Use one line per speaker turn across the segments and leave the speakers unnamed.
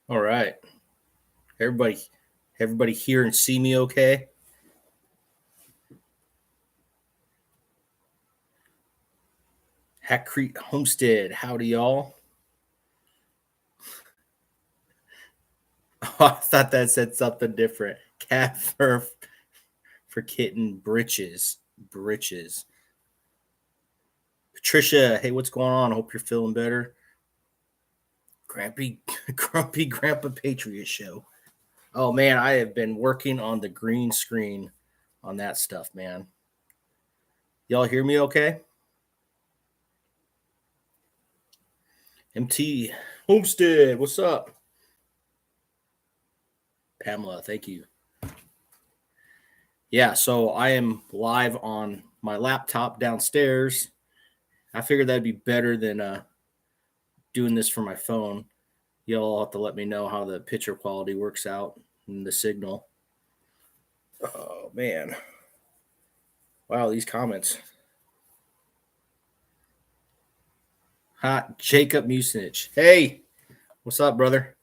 All right. Everybody hear and see me okay? Hat Creek Homestead. Howdy, y'all. Oh, I thought that said something different. Cat fur for kitten britches. Britches. Patricia, hey, what's going on? I hope you're feeling better. Grumpy Grandpa Patriot Show. Oh man, I have been working on the green screen on that stuff, man. Y'all hear me okay? MT Homestead, what's up? Pamela, thank you. Yeah, so I am live on my laptop downstairs. I figured that'd be better than doing this from my phone. Y'all have to let me know how the picture quality works out and the signal. Oh man. Wow, these comments. Hot Jacob Musinich. Hey, what's up, brother?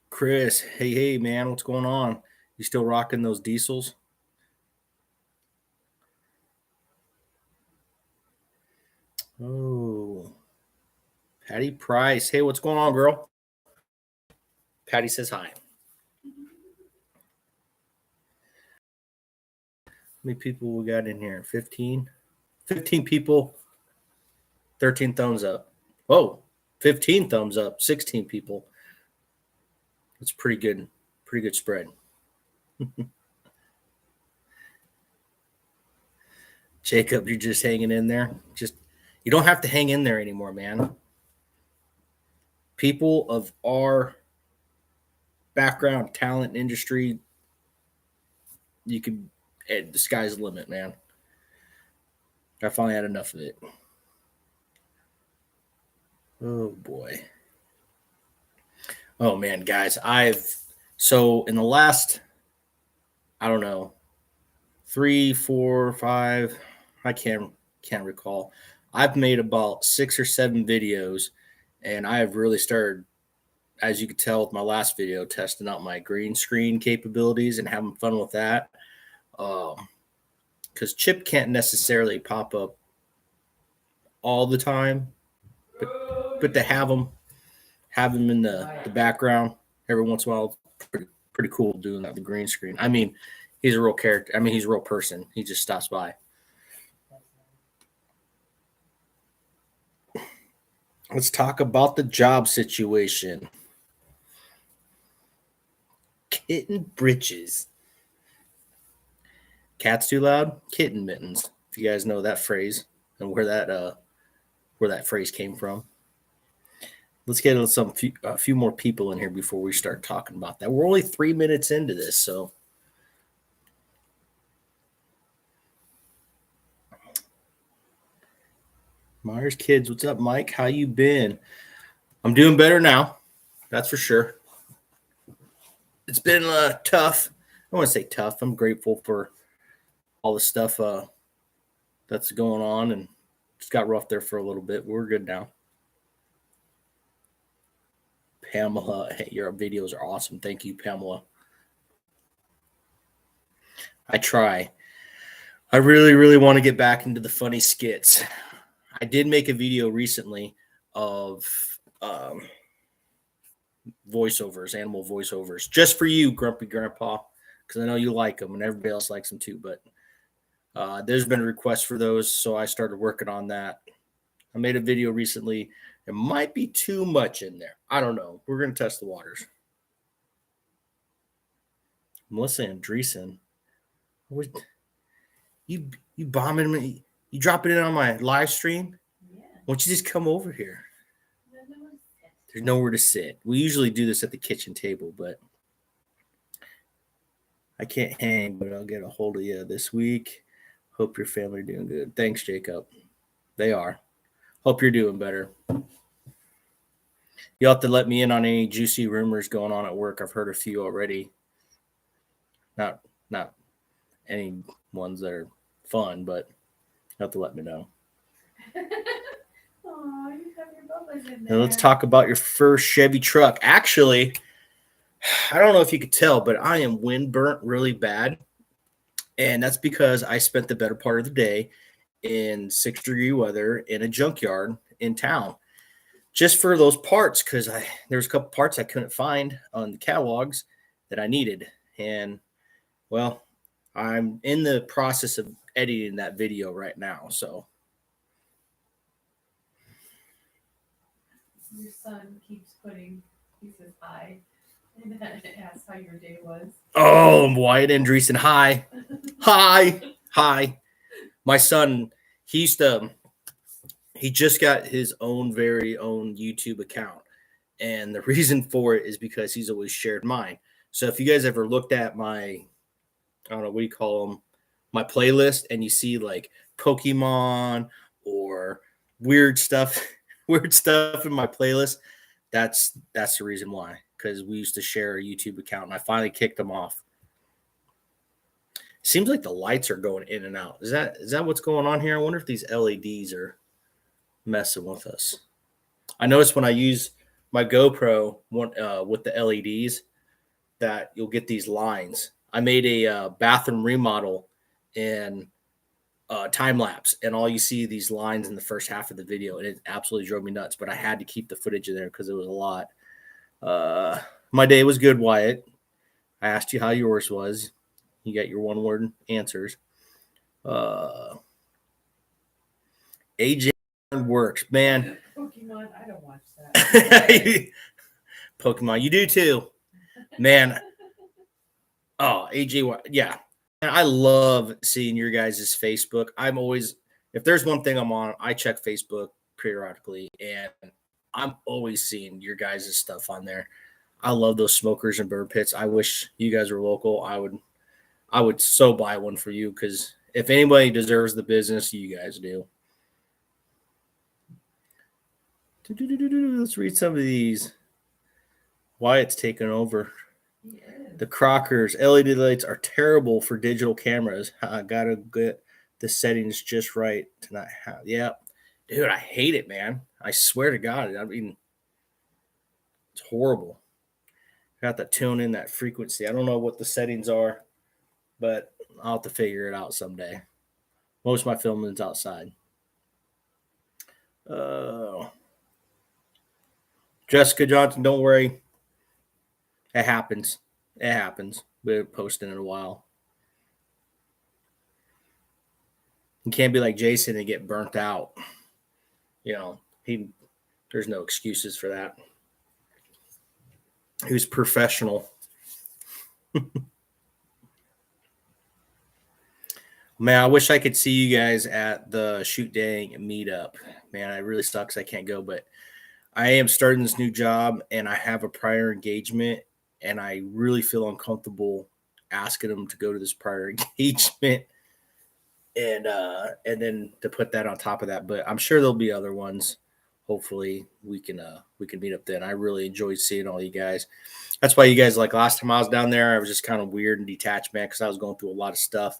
Chris, hey, man, what's going on? You still rocking those diesels? Oh, Patty Price. Hey, what's going on, girl? Patty says hi. How many people we got in here? 15? 15 people, 13 thumbs up. Whoa, 15 thumbs up, 16 people. It's pretty good spread. Jacob, you're just hanging in there. You don't have to hang in there anymore, man. People of our background, talent, industry, you could the sky's the limit, man. I finally had enough of it. Oh boy. Oh man, guys, so in the last, I don't know, 3, 4, 5, I can't recall. I've made about 6 or 7 videos, and I have really started, as you could tell with my last video, testing out my green screen capabilities and having fun with that. Because Chip can't necessarily pop up all the time, but to have him in the background every once in a while, pretty cool doing that the green screen. I mean, he's a real character. I mean, he's a real person. He just stops by. Let's talk about the job situation. Kitten britches. Cats too loud? Kitten mittens. If you guys know that phrase and where that phrase came from. Let's get a few more people in here before we start talking about that. We're only 3 minutes into this, so Myers kids, what's up, Mike? How you been? I'm doing better now. That's for sure. It's been tough. I want to say tough. I'm grateful for all the stuff that's going on, and it's got rough there for a little bit. We're good now. Pamela, hey, your videos are awesome. Thank you, Pamela. I try. I really, really want to get back into the funny skits. I did make a video recently of voiceovers, animal voiceovers, just for you, Grumpy Grandpa, because I know you like them and everybody else likes them too. But there's been a request for those, so I started working on that. I made a video recently. It might be too much in there. I don't know. We're going to test the waters. Melissa Andreessen, you bombing me? You dropping it on my live stream? Yeah. Why don't you just come over here? There's nowhere to sit. We usually do this at the kitchen table, but I can't hang, but I'll get a hold of you this week. Hope your family are doing good. Thanks, Jacob. They are. Hope you're doing better. You'll have to let me in on any juicy rumors going on at work. I've heard a few already. Not any ones that are fun, but you have to let me know. And let's talk about your first Chevy truck. Actually, I don't know if you could tell, but I am wind burnt really bad. And that's because I spent the better part of the day in 6-degree weather in a junkyard in town just for those parts, because there was a couple parts I couldn't find on the catalogs that I needed. And well, I'm in the process of editing that video right now. So
your son keeps he says hi and asks how your day was.
Oh, Wyatt and Andreessen, hi. Hi. My son, he just got his very own YouTube account. And the reason for it is because he's always shared mine. So if you guys ever looked at my, I don't know, what do you call them? My playlist, and you see like Pokemon or weird stuff in my playlist, that's the reason why. Because we used to share a YouTube account, and I finally kicked them off. Seems like the lights are going in and out. Is that what's going on here? I wonder if these LEDs are messing with us. I noticed when I use my GoPro with the LEDs that you'll get these lines. I made a bathroom remodel in time lapse, and all you see these lines in the first half of the video, and it absolutely drove me nuts. But I had to keep the footage in there because it was a lot. My day was good, Wyatt. I asked you how yours was. You got your one-word answers. AJ works, man.
Pokemon, I don't watch that.
Pokemon, you do too, man. Oh, AJ, yeah. And I love seeing your guys' Facebook. I'm always, if there's one thing I'm on, I check Facebook periodically, and I'm always seeing your guys' stuff on there. I love those smokers and bird pits. I wish you guys were local. I would so buy one for you, because if anybody deserves the business, you guys do. Let's read some of these. Wyatt's taken over. The Crockers LED lights are terrible for digital cameras. I gotta get the settings just right to not have. Yeah, dude, I hate it, man. I swear to God. I mean, it's horrible. Got to tune in that frequency. I don't know what the settings are, but I'll have to figure it out someday. Most of my filming's outside. Jessica Johnson, don't worry. It happens. We're posting in a while. You can't be like Jason and get burnt out. You know, there's no excuses for that. He was professional. Man, I wish I could see you guys at the Shoot Dang meetup. Man, it really sucks I can't go, but I am starting this new job, and I have a prior engagement, and I really feel uncomfortable asking them to go to this prior engagement and then to put that on top of that. But I'm sure there'll be other ones. Hopefully we can meet up then. I really enjoyed seeing all you guys. That's why you guys, like last time I was down there, I was just kind of weird and detached, man, because I was going through a lot of stuff.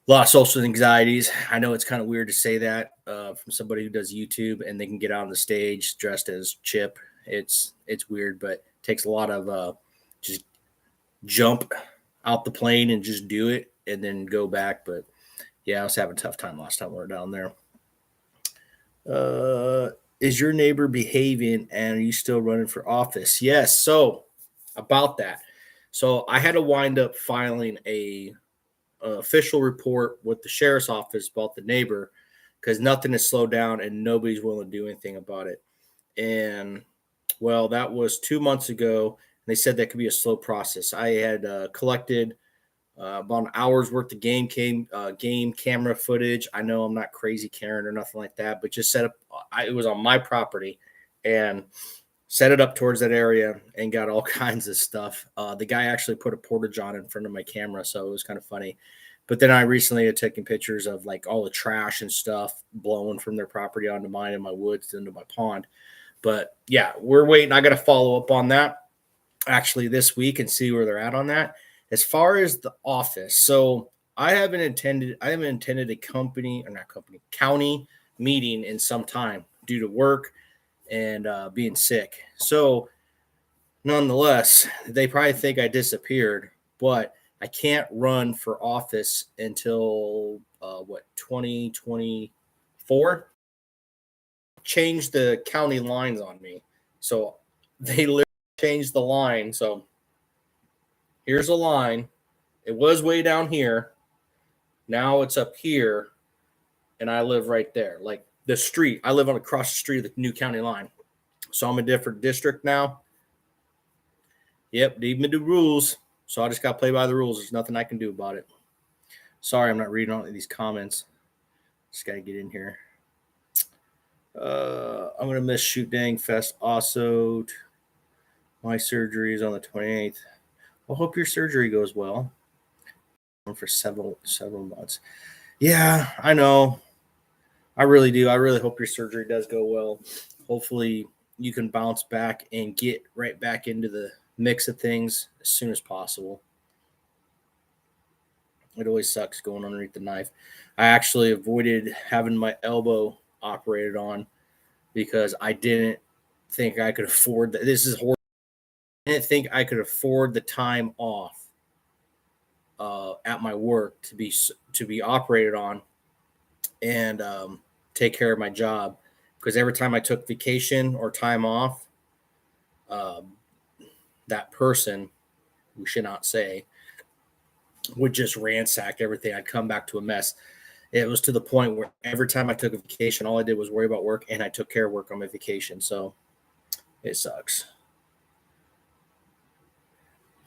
A lot of social anxieties. I know it's kind of weird to say that from somebody who does YouTube and they can get out on the stage dressed as Chip. It's weird, but it takes a lot of just jump out the plane and just do it and then go back. But yeah, I was having a tough time last time we were down there. Is your neighbor behaving, and are you still running for office? Yes. So about that. So I had to wind up filing a official report with the sheriff's office about the neighbor, because nothing has slowed down and nobody's willing to do anything about it. And well, that was 2 months ago. They said that could be a slow process. I had collected about an hour's worth of game camera footage. I know I'm not crazy Karen or nothing like that, but just set up. It was on my property, and set it up towards that area and got all kinds of stuff. The guy actually put a porta-john in front of my camera, so it was kind of funny. But then I recently had taken pictures of like all the trash and stuff blowing from their property onto mine and my woods into my pond. But yeah, we're waiting. I got to follow up on that actually this week and see where they're at on that. As far as the office, so I haven't attended a county meeting in some time. due to work and being sick. So nonetheless, they probably think I disappeared, but I can't run for office until 2024. Changed the county lines on me. So they literally changed the line. So here's a line. It was way down here. Now it's up here. And I live right there. Like the street. I live on across the street of the new county line. So I'm a different district now. Yep, need me to rules. So I just got to play by the rules. There's nothing I can do about it. Sorry, I'm not reading all of these comments. Just got to get in here. I'm going to miss Shoot Dang Fest also. My surgery is on the 28th. I hope your surgery goes well. For several months. Yeah, I know. I really do. I really hope your surgery does go well. Hopefully you can bounce back and get right back into the mix of things as soon as possible. It always sucks going underneath the knife. I actually avoided having my elbow operated on because I didn't think I could afford that. This is horrible. I didn't think I could afford the time off at my work to be operated on and take care of my job, because every time I took vacation or time off, that person, we should not say, would just ransack everything. I'd come back to a mess. It was to the point where every time I took a vacation, all I did was worry about work, and I took care of work on my vacation. So it sucks.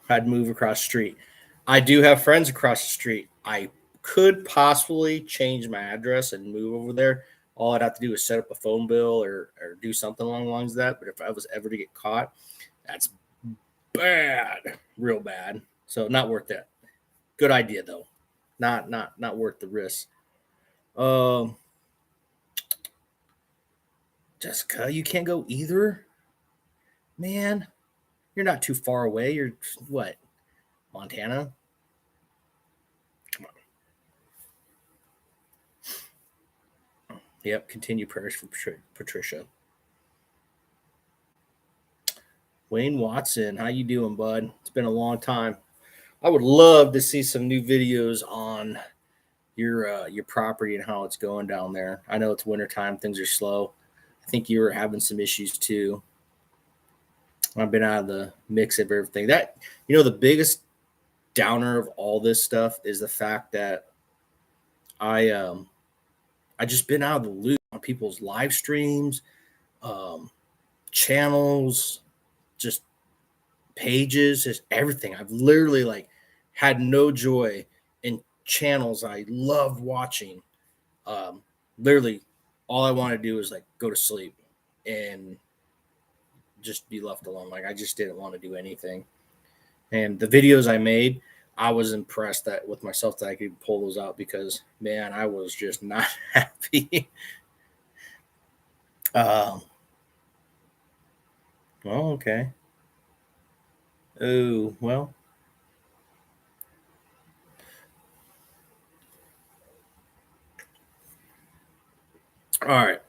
I'd move across the street. I do have friends across the street. I could possibly change my address and move over there. All I'd have to do is set up a phone bill or do something along the lines of that. But if I was ever to get caught, that's bad, real bad. So not worth it. Good idea though. Not worth the risk. Jessica, you can't go either? Man, you're not too far away. You're what? Montana? Come on. Yep, continue prayers for Patricia. Wayne Watson, how you doing, bud? It's been a long time. I would love to see some new videos on your property and how it's going down there. I know it's wintertime, things are slow. I think you were having some issues too. I've been out of the mix of everything. That, the biggest downer of all this stuff is the fact that I just been out of the loop on people's live streams, channels, just pages, just everything. I've literally had no joy in channels I love watching. Literally all I want to do is go to sleep and just be left alone. I just didn't want to do anything. And the videos I made, I was impressed that with myself that I could pull those out, because man, I was just not happy. Well, okay. Oh, well. All right.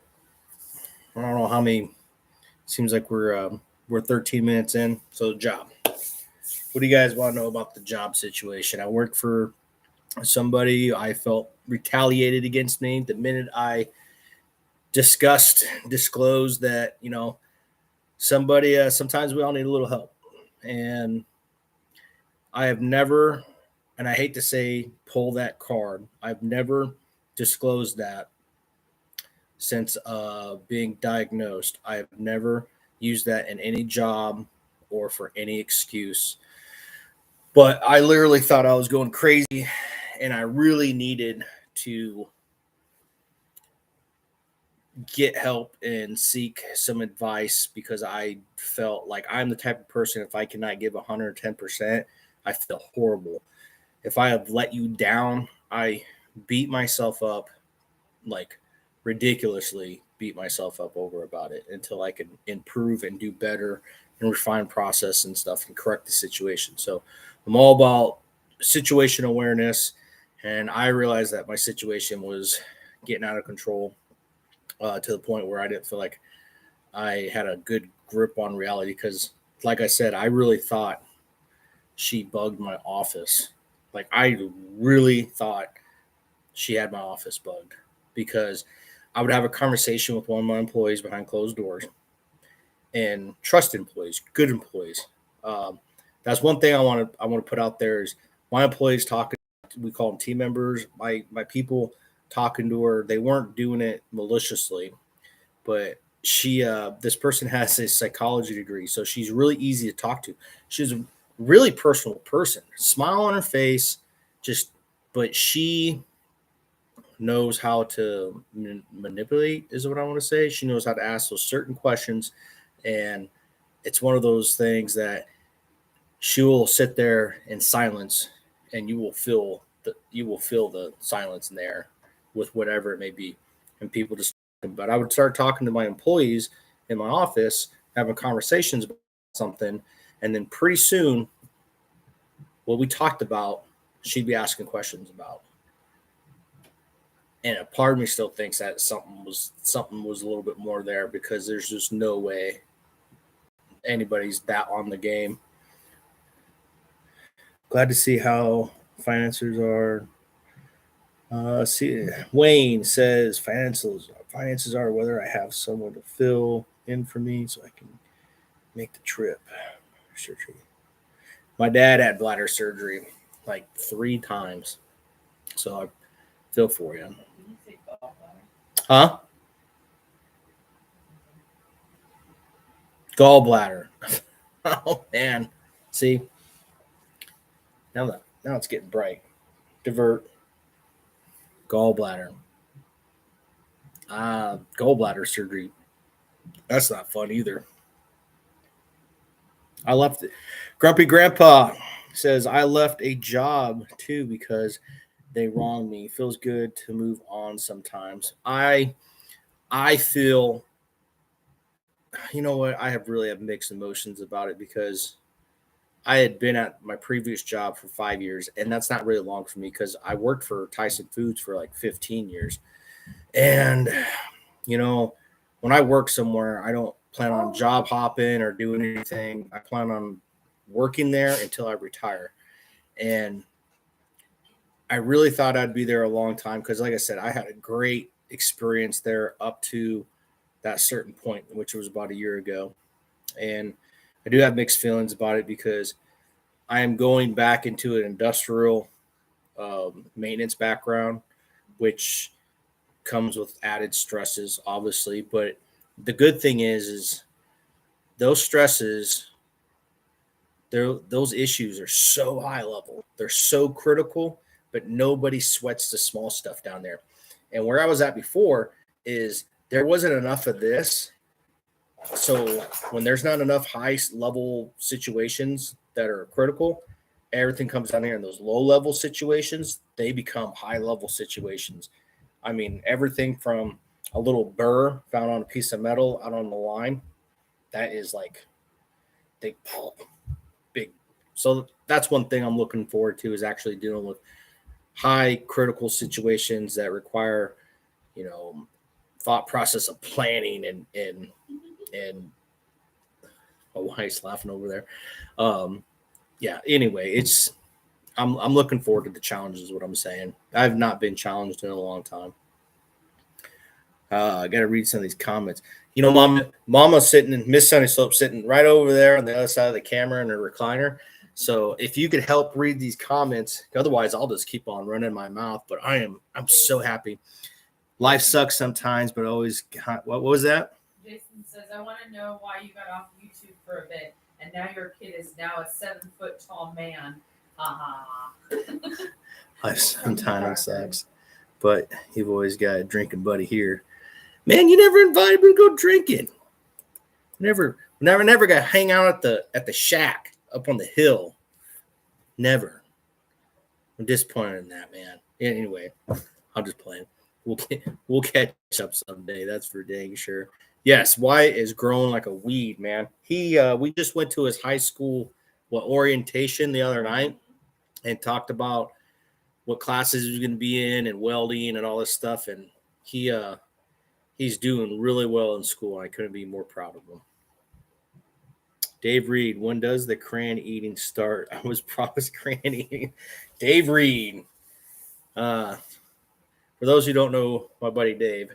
I don't know how many. Seems like we're 13 minutes in. So job. What do you guys want to know about the job situation? I work for somebody. I felt retaliated against me the minute I disclosed that somebody. Sometimes we all need a little help, and I have never, and I hate to say pull that card, I've never disclosed that since being diagnosed. I have never used that in any job or for any excuse. But I literally thought I was going crazy, and I really needed to get help and seek some advice, because I felt like I'm the type of person, if I cannot give 110%, I feel horrible. If I have let you down, I beat myself up, ridiculously beat myself up over about it, until I can improve and do better and refine process and stuff and correct the situation. So I'm all about situation awareness, and I realized that my situation was getting out of control. to the point where I didn't feel like I had a good grip on reality because, like I said, I really thought she bugged my office. Like, I really thought she had my office bugged because I would have a conversation with one of my employees behind closed doors and trust employees, good employees. Um, that's one thing I want to put out there is my employees talking. We call them team members. My people talking to her. They weren't doing it maliciously, but this person has a psychology degree, so she's really easy to talk to. She's a really personal person, smile on her face, just but she knows how to manipulate is what I want to say. She knows how to ask those certain questions, and it's one of those things that she will sit there in silence, and you will feel the silence in there with whatever it may be, and people just. But I would start talking to my employees in my office, having conversations about something, and then pretty soon, what we talked about, she'd be asking questions about. And a part of me still thinks that something was a little bit more there because there's just no way anybody's that on the game. Glad to see how financiers are. See, Wayne says finances are whether I have someone to fill in for me so I can make the trip. Surgery. My dad had bladder surgery like 3 times, so I feel for you.
Did you say gallbladder?
Huh? Gallbladder. Oh man. See, now it's getting bright. Divert. Gallbladder. Gallbladder surgery. That's not fun either. I left it. Grumpy Grandpa says I left a job too because they wronged me. Feels good to move on sometimes. I feel you know what? I have really have mixed emotions about it because I had been at my previous job for 5 years, and that's not really long for me because I worked for Tyson Foods for like 15 years. And you know, when I work somewhere, I don't plan on job hopping or doing anything. I plan on working there until I retire. And I really thought I'd be there a long time because, like I said, I had a great experience there up to that certain point, which was about a year ago. And I do have mixed feelings about it because I am going back into an industrial maintenance background, which comes with added stresses, obviously. But the good thing is those stresses, those issues are so high level, they're so critical, but nobody sweats the small stuff down there. And where I was at before is there wasn't enough of this. So when there's not enough high level situations that are critical, everything comes down here. And those low level situations, they become high level situations. I mean, everything from a little burr found on a piece of metal out on the line, that is like they big. So that's one thing I'm looking forward to is actually dealing with high critical situations that require, you know, thought process of planning and my wife's laughing over there. Yeah. Anyway, I'm looking forward to the challenges. Is what I'm saying. I've not been challenged in a long time. I got to read some of these comments. You know, Mama's sitting in Miss Sunnyslope sitting right over there on the other side of the camera in her recliner. So if you could help read these comments, otherwise I'll just keep on running my mouth. But I'm so happy. Life sucks sometimes, but always. What was that?
Jason says, I want to know why you got off YouTube for a bit, and now your kid is now a 7-foot tall man.
Life sometimes sucks, but you've always got a drinking buddy here. Man, you never invited me to go drinking. Never got to hang out at the shack up on the hill. Never. I'm disappointed in that, man. Anyway, I'm just playing. We'll catch up someday. That's for dang sure. Yes, Wyatt is growing like a weed, man. We just went to his high school orientation the other night and talked about what classes he was going to be in and welding and all this stuff. And he He's doing really well in school. I couldn't be more proud of him. Dave Reed, when does the crayon eating start? I was promised crayon eating. Dave Reed. For those who don't know my buddy Dave,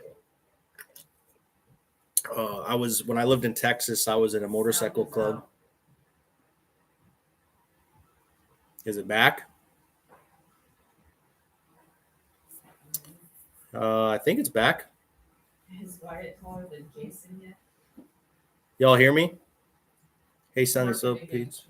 when I lived in Texas, I was in a motorcycle club. Is it back? I think it's back.
Is Wyatt taller than Jason yet?
Y'all hear me? Hey, Sunnyslope Pete.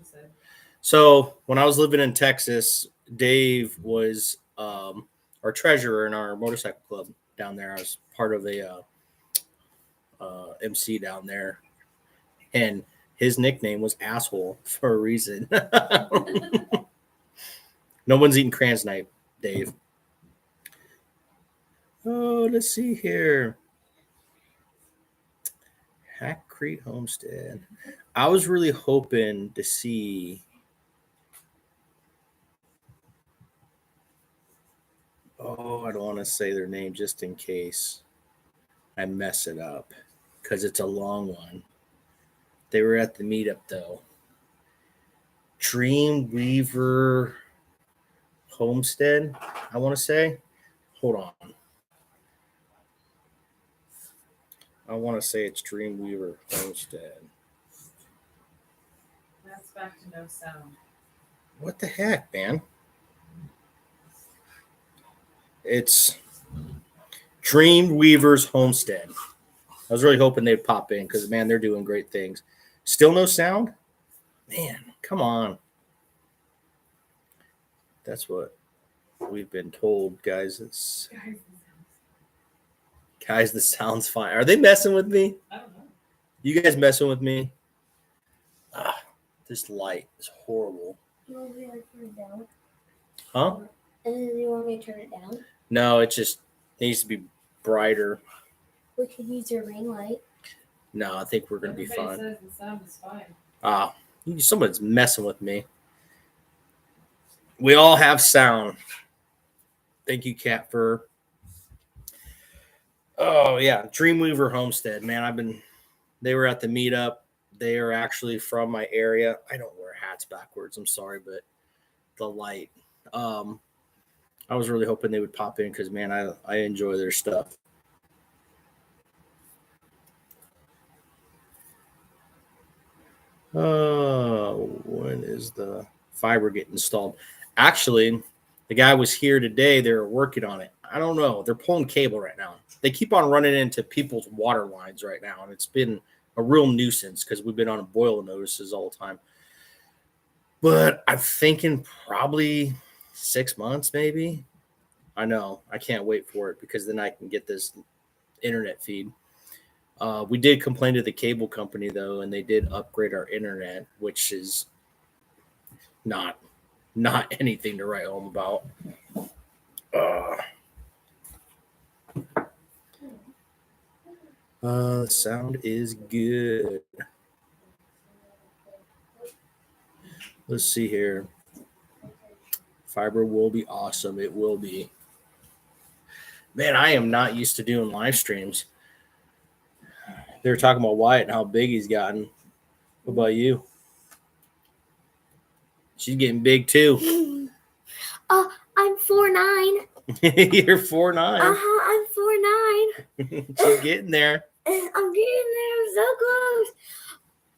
So when I was living in Texas, Dave was our treasurer in our motorcycle club down there. I was part of a MC down there, and his nickname was Asshole for a reason. No one's eating crayons tonight, Dave. Oh, let's see here. Hack Creek Homestead. I was really hoping to see. Oh, I don't want to say their name just in case I mess it up because it's a long one. They were at the meetup though. Dreamweaver Homestead, I want to say. Hold on. I want to say it's Dreamweaver Homestead.
That's back to no sound.
What the heck, man? It's Dreamweaver's Homestead. I was really hoping they'd pop in because, man, they're doing great things. Still no sound? Man, come on. That's what we've been told, guys. Guys, the sound's fine. Are they messing with me?
I don't know.
You guys messing with me? This light is horrible.
You want me to turn it down?
Huh?
And then you want me to turn it down?
No, it just needs to be brighter.
We could use your ring light.
No, I think we're going to be
Everybody
fine.
says the sound is fine.
Someone's messing with me. We all have sound. Thank you, Cat Fur. Oh, yeah. Dreamweaver Homestead, man. They were at the meetup. They are actually from my area. I don't wear hats backwards. I'm sorry, but the light. I was really hoping they would pop in because, man, I enjoy their stuff. Oh, when is the fiber get installed? Actually, the guy was here today. They're working on it. I don't know. They're pulling cable right now. They keep on running into people's water lines right now, and it's been a real nuisance because we've been on boil notices all the time. But I'm thinking probably 6 months, maybe. I know. I can't wait for it because then I can get this internet feed. We did complain to the cable company, though, and they did upgrade our internet, which is not anything to write home about. The sound is good. Let's see here. Fiber will be awesome. It will be. Man, I am not used to doing live streams. They were talking about Wyatt and how big he's gotten. What about you? She's getting big too.
I'm 4'9".
You're 4'9".
I'm 4'9".
She's getting there.
I'm getting there. I'm so close.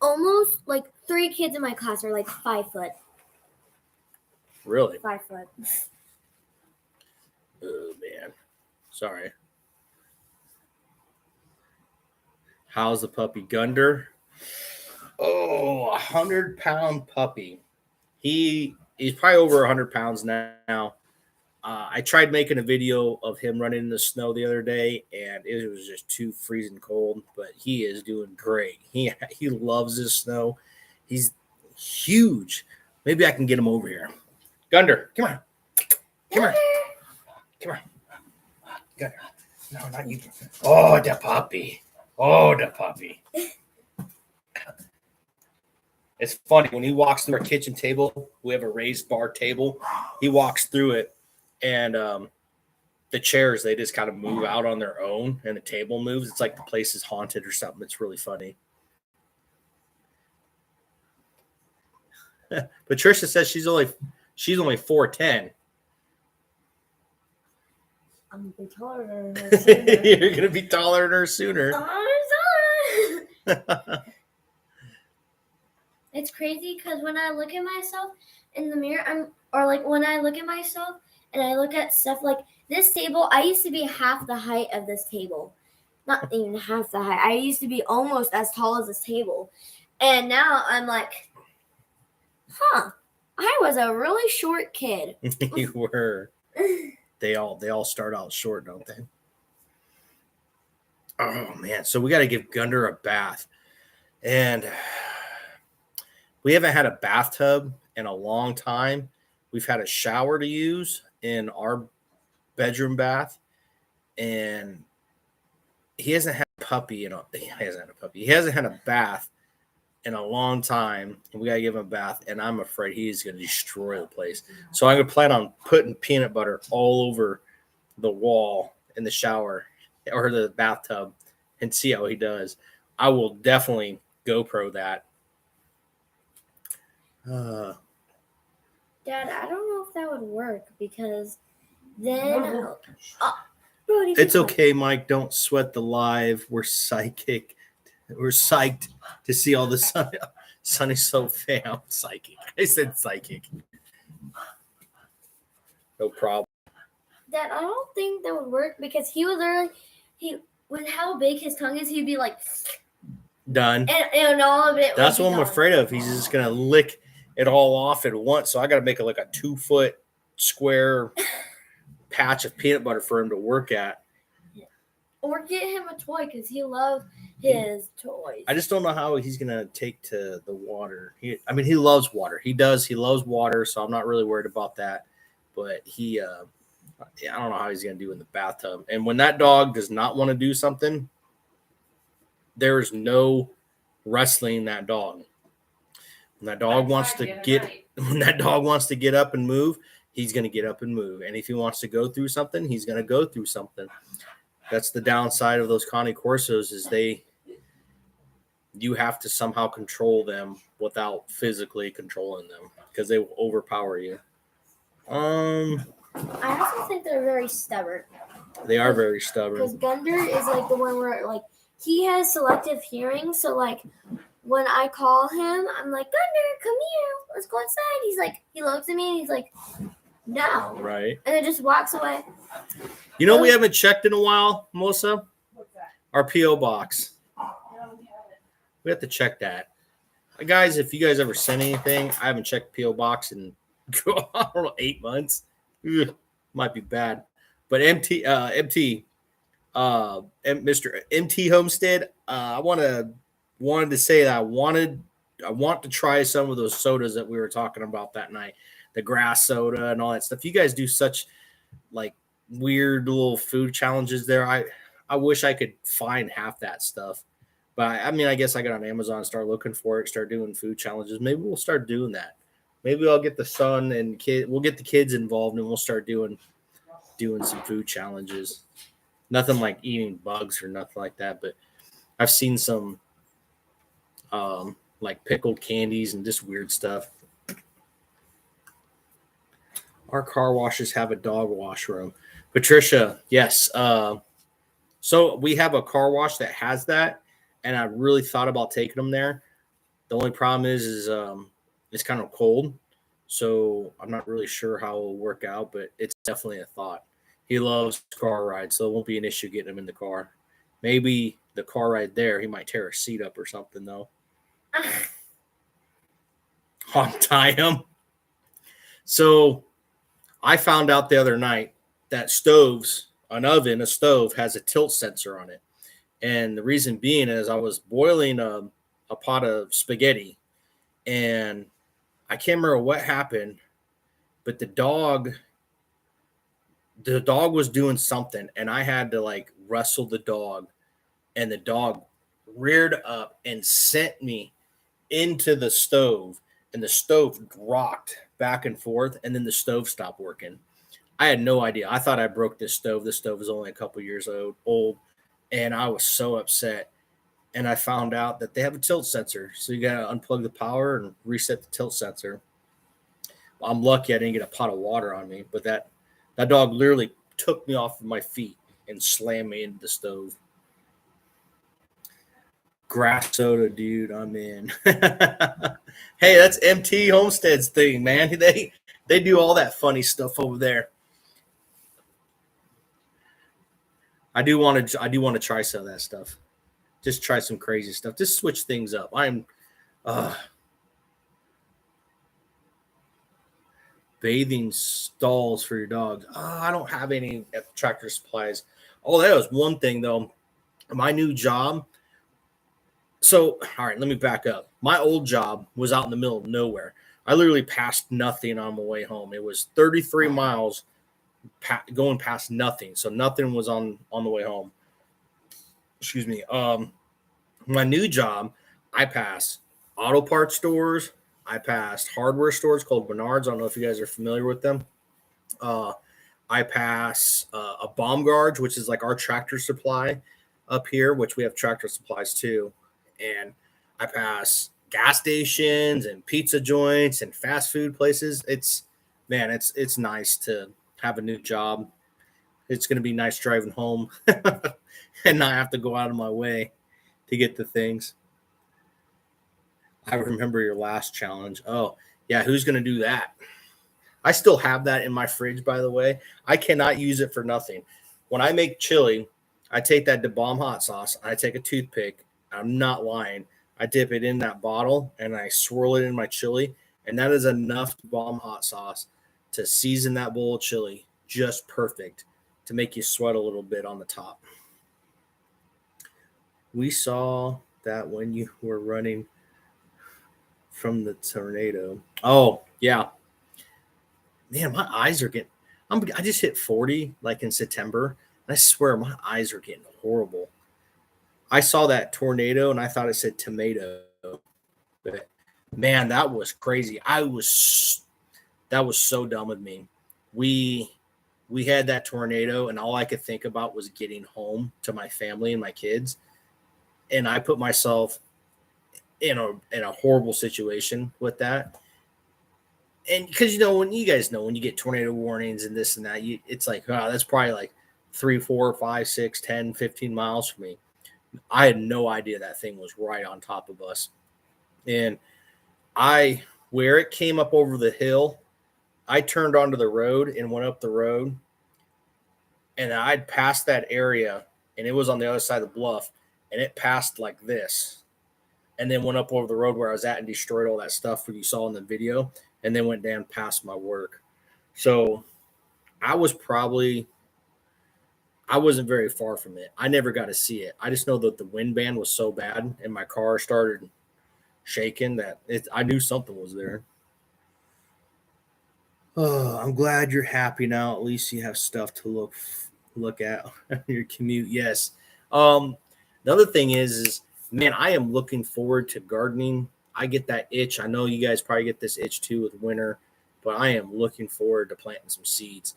Almost like 3 kids in my class are like 5 foot.
Really?
5 foot.
Oh, man. Sorry. How's the puppy? Gunder? Oh, 100-pound puppy. He's probably over 100 pounds now. I tried making a video of him running in the snow the other day, and it was just too freezing cold, but he is doing great. He loves his snow. He's huge. Maybe I can get him over here. Gunder, come on. Come here. Come on. Gunder. No, not you. Oh, the puppy. Oh, the puppy. It's funny. When he walks through our kitchen table, we have a raised bar table. He walks through it, and the chairs, they just kind of move out on their own and the table moves. It's like the place is haunted or something. It's really funny. Patricia says she's only 4'10".
I'm gonna be taller than her sooner.
You're gonna be taller than her sooner.
It's crazy because when I look at myself in the mirror, when I look at myself and I look at stuff like this table, I used to be half the height of this table. Not even half the height. I used to be almost as tall as this table. And now I'm like, I was a really short kid.
You were. They all start out short, don't they? Oh man, so we got to give Gunder a bath. And we haven't had a bathtub in a long time. We've had a shower to use in our bedroom bath, and he hasn't had a puppy he hasn't had a bath in a long time, and we gotta give him a bath, and I'm afraid he's gonna destroy the place. So I'm gonna plan on putting peanut butter all over the wall in the shower or the bathtub and see how he does. I will definitely GoPro that.
Dad, I don't know if that would work because then
It's okay, Mike. Don't sweat the live. We're psychic. We're psyched to see all the Sunnyslope fam. Psychic. I said psychic. No problem.
Dad, I don't think that would work because he was literally with how big his tongue is, he'd be like
Done.
And all of it.
That's what I'm afraid of. He's just gonna lick it all off at once. So I gotta make it like a 2-foot square patch of peanut butter for him to work at.
Or get him a toy because he loves his toys.
I just don't know how he's gonna take to the water. He loves water. He does. He loves water, so I'm not really worried about that. But I don't know how he's gonna do in the bathtub. And when that dog does not want to do something, there's no wrestling that dog. When that dog wants to get up and move, he's gonna get up and move. And if he wants to go through something, he's gonna go through something. That's the downside of those Cane Corsos is you have to somehow control them without physically controlling them because they will overpower you.
I also think they're very stubborn.
They are very stubborn.
Because Gunder is like the one where like he has selective hearing, so like when I call him, I'm like, Gunder, come here, let's go inside. He's like, he looks at me and he's like, no.
Right.
And then just walks away.
You know, we haven't checked in a while, Melissa?
What's that?
Our P.O. box.
No, we haven't.
We have to check that. Guys, if you guys ever send anything, I haven't checked P.O. box in, I don't know, 8 months. Ugh, might be bad. But Mr. MT Homestead, I wanted to say that I want to try some of those sodas that we were talking about that night. The grass soda and all that stuff. You guys do such like weird little food challenges there. I wish I could find half that stuff. But I guess I got on Amazon, start looking for it, start doing food challenges. Maybe we'll start doing that. Maybe I'll get the son and kid. We'll get the kids involved and we'll start doing some food challenges. Nothing like eating bugs or nothing like that. But I've seen some like pickled candies and just weird stuff. Our car washes have a dog wash room. Patricia, yes. So we have a car wash that has that, and I really thought about taking them there. The only problem is it's kind of cold, so I'm not really sure how it will work out, but it's definitely a thought. He loves car rides, so it won't be an issue getting him in the car. Maybe the car ride there, he might tear a seat up or something, though. Untie him. So I found out the other night that a stove has a tilt sensor on it. And the reason being is I was boiling a pot of spaghetti and I can't remember what happened, but the dog was doing something and I had to like wrestle the dog and the dog reared up and sent me into the stove and the stove rocked back and forth and then the stove stopped working. I had no idea. I thought I broke this stove. This stove is only a couple years old, and I was so upset. And I found out that they have a tilt sensor, so you got to unplug the power and reset the tilt sensor. Well, I'm lucky I didn't get a pot of water on me, but that dog literally took me off of my feet and slammed me into the stove. Grass soda, dude, I'm in. Hey, that's MT Homestead's thing, man. They do all that funny stuff over there. I do want to try some of that stuff. Just try some crazy stuff. Just switch things up. Bathing stalls for your dog. I don't have any at Tractor Supplies. Oh, that was one thing though. My new job. So, all right, let me back up. My old job was out in the middle of nowhere. I literally passed nothing on my way home. It was 33 miles going past nothing. So nothing was on the way home. Excuse me. My new job, I passed auto parts stores. I passed hardware stores called Menards. I don't know if you guys are familiar with them. I pass a bomb guard, which is like our Tractor Supply up here, which we have Tractor Supplies too. And I pass gas stations and pizza joints and fast food places. It's nice to have a new job. It's going to be nice driving home and not have to go out of my way to get the things. I remember your last challenge. Oh, yeah, who's going to do that? I still have that in my fridge, by the way. I cannot use it for nothing. When I make chili, I take that Da Bomb hot sauce, I take a toothpick. I'm not lying. I dip it in that bottle and I swirl it in my chili, and that is enough Da Bomb hot sauce to season that bowl of chili just perfect to make you sweat a little bit on the top. We saw that when you were running from the tornado. Oh, yeah. Man, my eyes are getting I just hit 40 like in September. And I swear my eyes are getting horrible. I saw that tornado and I thought it said tomato. But man, that was crazy. That was so dumb of me. We had that tornado and all I could think about was getting home to my family and my kids. And I put myself in a horrible situation with that. And because when you guys know when you get tornado warnings and this and that, it's like, oh, that's probably like 3, 4, 5, 6, 10, 15 miles from me. I had no idea that thing was right on top of us. And where it came up over the hill, I turned onto the road and went up the road. And I'd passed that area and it was on the other side of the bluff. And it passed like this. And then went up over the road where I was at and destroyed all that stuff that you saw in the video. And then went down past my work. So I wasn't very far from it. I never got to see it. I just know that the wind band was so bad and my car started shaking that I knew something was there. Oh, I'm glad you're happy now. At least you have stuff to look at your commute. Yes. The other thing is, man, I am looking forward to gardening. I get that itch. I know you guys probably get this itch too with winter, but I am looking forward to planting some seeds.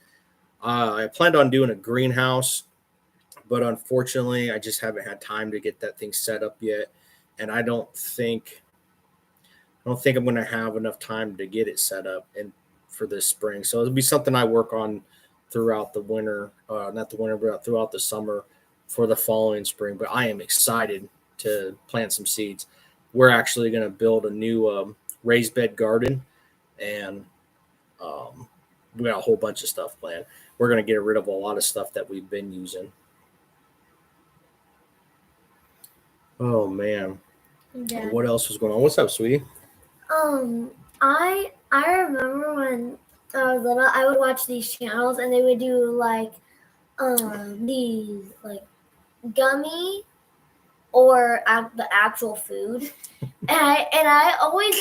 I planned on doing a greenhouse, but unfortunately, I just haven't had time to get that thing set up yet, and I don't think I'm going to have enough time to get it set up and for this spring. So it'll be something I work on throughout the winter, not the winter, but throughout the summer for the following spring. But I am excited to plant some seeds. We're actually going to build a new raised bed garden, and we got a whole bunch of stuff planned. We're going to get rid of a lot of stuff that we've been using. Oh, man. Yeah. What else was going on? What's up, sweetie?
I remember when I was little, I would watch these channels, and they would do, like, these, like, gummy or the actual food. And I always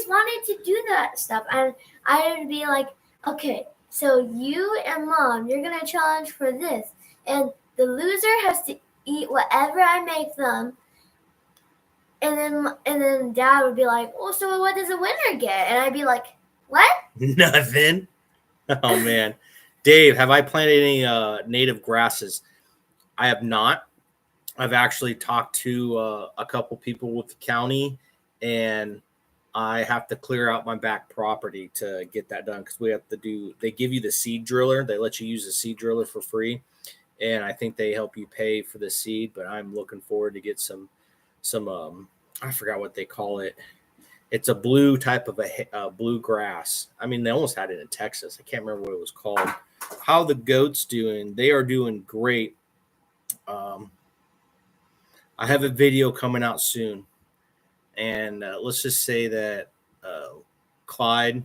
wanted to do that stuff. And I would be like, okay, so you and Mom, you're going to challenge for this. And the loser has to eat whatever I make them. And then Dad would be like, well, so what does a winner get? And I'd be like, what?
Nothing. Oh man, Dave, have I planted any native grasses? I have not. I've actually talked to a couple people with the county, and I have to clear out my back property to get that done because we have to do. They give you the seed driller. They let you use the seed driller for free, and I think they help you pay for the seed. But I'm looking forward to get some I forgot what they call it. It's a blue type of a blue grass. I mean, they almost had it in Texas. I can't remember what it was called. How the goats doing? They are doing great. Um, I have a video coming out soon, and let's just say that Clyde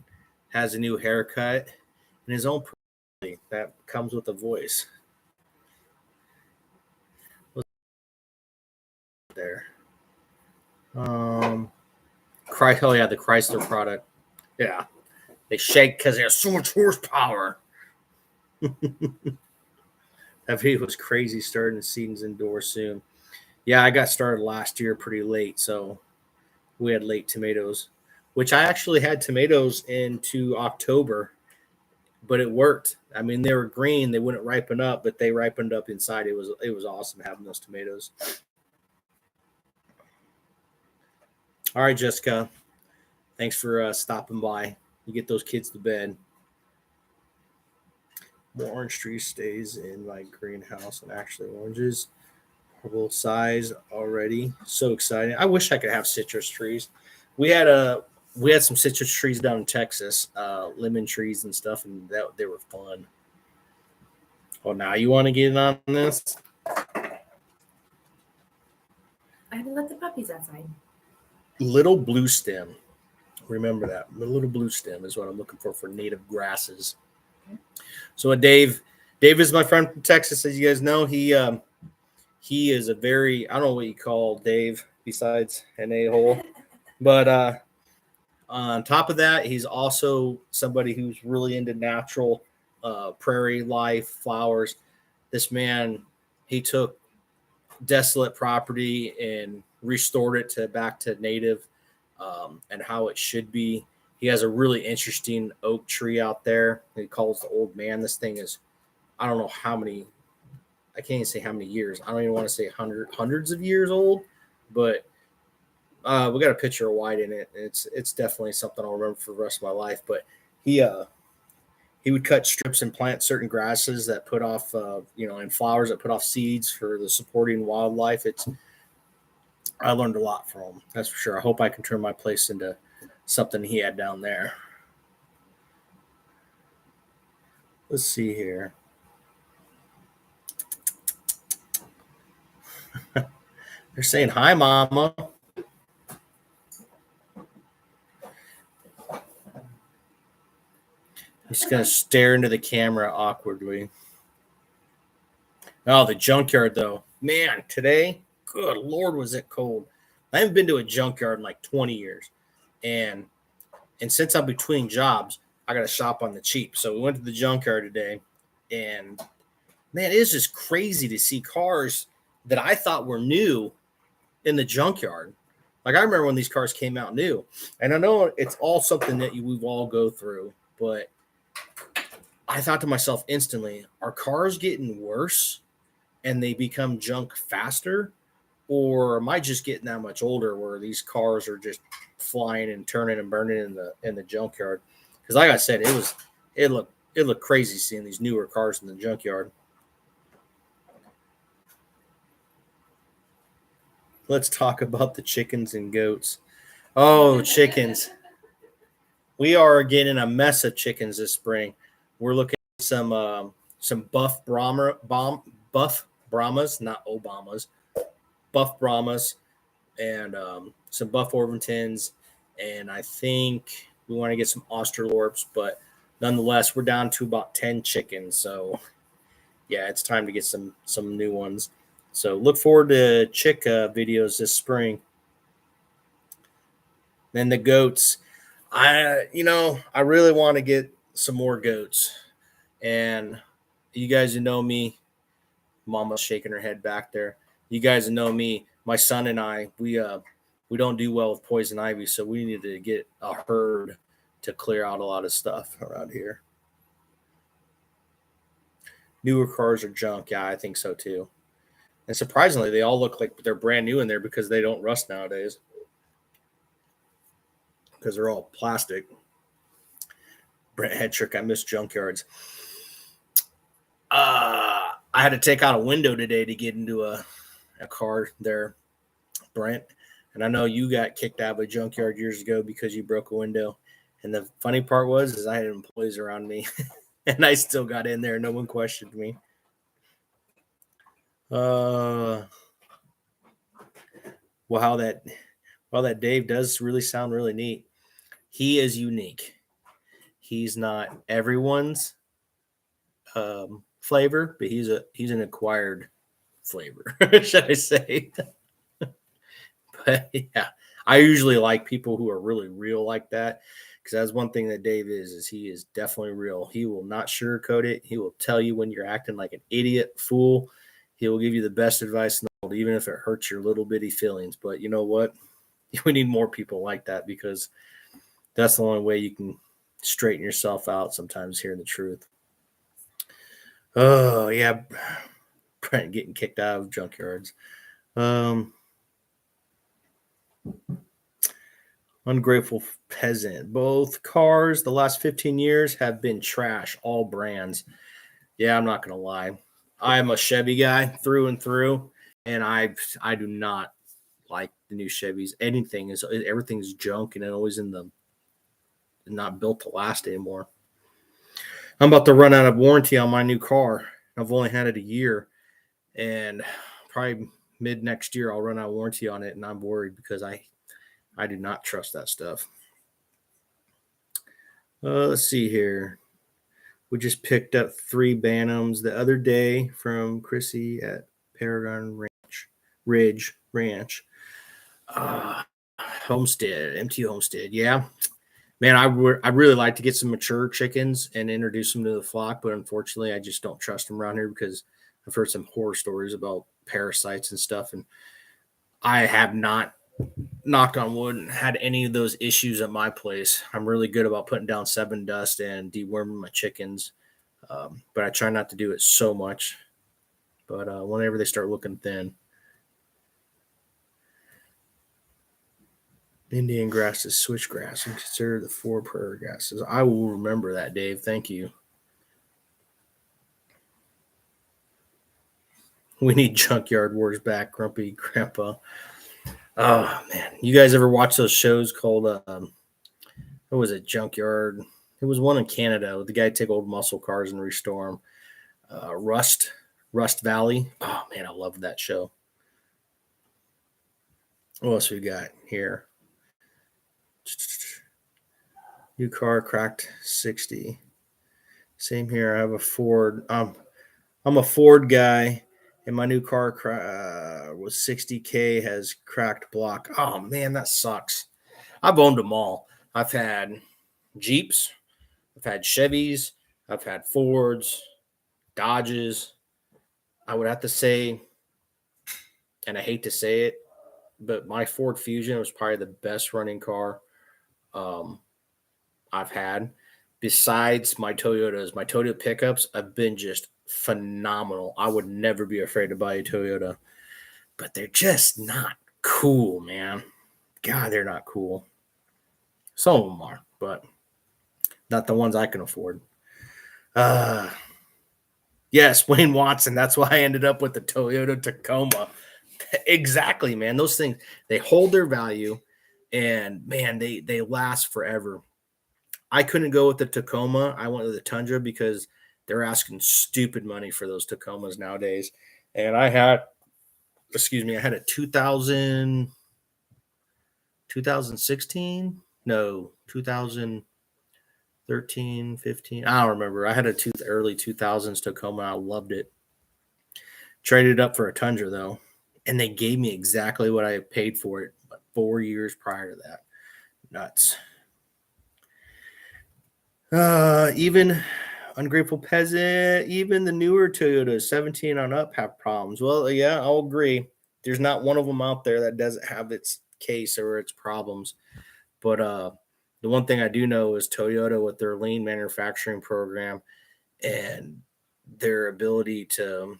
has a new haircut and his own personality that comes with a voice. What's there? Oh yeah, the Chrysler product. Yeah, they shake because they have so much horsepower. That video was crazy. Starting the seasons indoors soon. Yeah, I got started last year pretty late, so we had late tomatoes, which I actually had tomatoes into October, but it worked. I mean, they were green; they wouldn't ripen up, but they ripened up inside. It was awesome having those tomatoes. All right, Jessica, thanks for stopping by. You get those kids to bed. More orange tree stays in my greenhouse, and actually oranges. Little size already. So exciting. I wish I could have citrus trees. We had some citrus trees down in Texas, lemon trees and stuff, and they were fun. Oh, now you want to get in on this?
I haven't let the puppies outside.
Little blue stem. Remember that. The little blue stem is what I'm looking for native grasses. Okay. So Dave is my friend from Texas, as you guys know. He is a very, I don't know what you call Dave besides an a-hole. But on top of that, he's also somebody who's really into natural prairie life, flowers. This man, he took desolate property and restored it back to native and how it should be. He has a really interesting oak tree out there. He calls the old man. This thing is, I don't know how many, I can't even say how many years. I don't even want to say hundreds of years old, but we got a picture of Wyatt in it. It's definitely something I'll remember for the rest of my life. But he would cut strips and plant certain grasses that put off, and flowers that put off seeds for the supporting wildlife. I learned a lot from him. That's for sure. I hope I can turn my place into something he had down there. Let's see here. They're saying hi, Mama. He's going to stare into the camera awkwardly. Oh, the junkyard, though. Man, today, good Lord, was it cold. I haven't been to a junkyard in like 20 years. And since I'm between jobs, I got to shop on the cheap. So we went to the junkyard today. And, man, it is just crazy to see cars that I thought were new in the junkyard. Like, I remember when these cars came out new. And I know it's all something that we've all go through. But I thought to myself instantly, are cars getting worse and they become junk faster? Or am I just getting that much older where these cars are just flying and turning and burning in the junkyard? Because like I said, it looked crazy seeing these newer cars in the junkyard. Let's talk about the chickens and goats. Oh, chickens. We are getting a mess of chickens this spring. We're looking at some buff Brahmas, not Obamas, buff Brahmas, and some buff Orvingtons, and I think we want to get some Australorps, but nonetheless, we're down to about 10 chickens. So, yeah, it's time to get some new ones. So look forward to chick videos this spring. Then the goats. I really want to get some more goats. And you guys who know me, Mama's shaking her head back there. You guys who know me, my son and I, we don't do well with poison ivy, so we need to get a herd to clear out a lot of stuff around here. newer cars are junk. Yeah, I think so too. And surprisingly, they all look like they're brand new in there because they don't rust nowadays. Because they're all plastic. Brent head trick. I miss junkyards. I had to take out a window today to get into a car there, Brent. And I know you got kicked out of a junkyard years ago because you broke a window. And the funny part is I had employees around me, and I still got in there. No one questioned me. Well, how that Dave does really sound really neat. He is unique. He's not everyone's flavor, but he's an acquired flavor, should I say? But yeah, I usually like people who are really real like that, because that's one thing that Dave is he is definitely real. He will not sugarcoat it. He will tell you when you're acting like an idiot, fool. He will give you the best advice in the world, even if it hurts your little bitty feelings. But you know what? We need more people like that, because that's the only way you can straighten yourself out sometimes, hearing the truth. Oh, yeah. Brent getting kicked out of junkyards. Ungrateful peasant. Both cars the last 15 years have been trash, all brands. Yeah, I'm not going to lie. I'm a Chevy guy through and through, and I do not like the new Chevys. Everything's junk, and it always not built to last anymore. I'm about to run out of warranty on my new car. I've only had it a year, and probably mid next year I'll run out of warranty on it, and I'm worried because I do not trust that stuff. Let's see here. We just picked up 3 Bantams the other day from Chrissy at Paragon Ridge Ranch. Homestead, MT Homestead. Yeah. Man, I really like to get some mature chickens and introduce them to the flock, but unfortunately, I just don't trust them around here because I've heard some horror stories about parasites and stuff, and I have not, knocked on wood, had any of those issues at my place. I'm really good about putting down 7 dust and deworming my chickens, but I try not to do it so much. But whenever they start looking thin, Indian grass is switchgrass and consider the 4 prairie grasses. I will remember that, Dave. Thank you. We need Junkyard Wars back, Grumpy Grandpa. Oh, man. You guys ever watch those shows called, what was it, Junkyard? It was one in Canada. The guy take old muscle cars and restore them. Rust Valley. Oh, man, I loved that show. What else we got here? New car cracked 60. Same here. I have a Ford. I'm a Ford guy, and my new car was 60K, has cracked block. Oh, man, that sucks. I've owned them all. I've had Jeeps. I've had Chevys. I've had Fords, Dodges. I would have to say, and I hate to say it, but my Ford Fusion was probably the best running car I've had. Besides my Toyotas, my Toyota pickups have been just phenomenal. I would never be afraid to buy a Toyota, but they're just not cool, man. God, they're not cool. Some of them are, but not the ones I can afford. Yes, Wayne Watson. That's why I ended up with the Toyota Tacoma. Exactly, man. Those things, they hold their value, and man, they last forever. I couldn't go with the Tacoma. I went with the Tundra because they're asking stupid money for those Tacomas nowadays. And I had a 2016? No, 2013, 15. I don't remember. I had a early 2000s Tacoma. I loved it. Traded up for a Tundra, though. And they gave me exactly what I paid for it 4 years prior to that. Nuts. Even ungrateful peasant, even the newer Toyotas, 17 on up, have problems. Well, yeah, I'll agree. There's not one of them out there that doesn't have its case or its problems. But the one thing I do know is Toyota with their lean manufacturing program and their ability to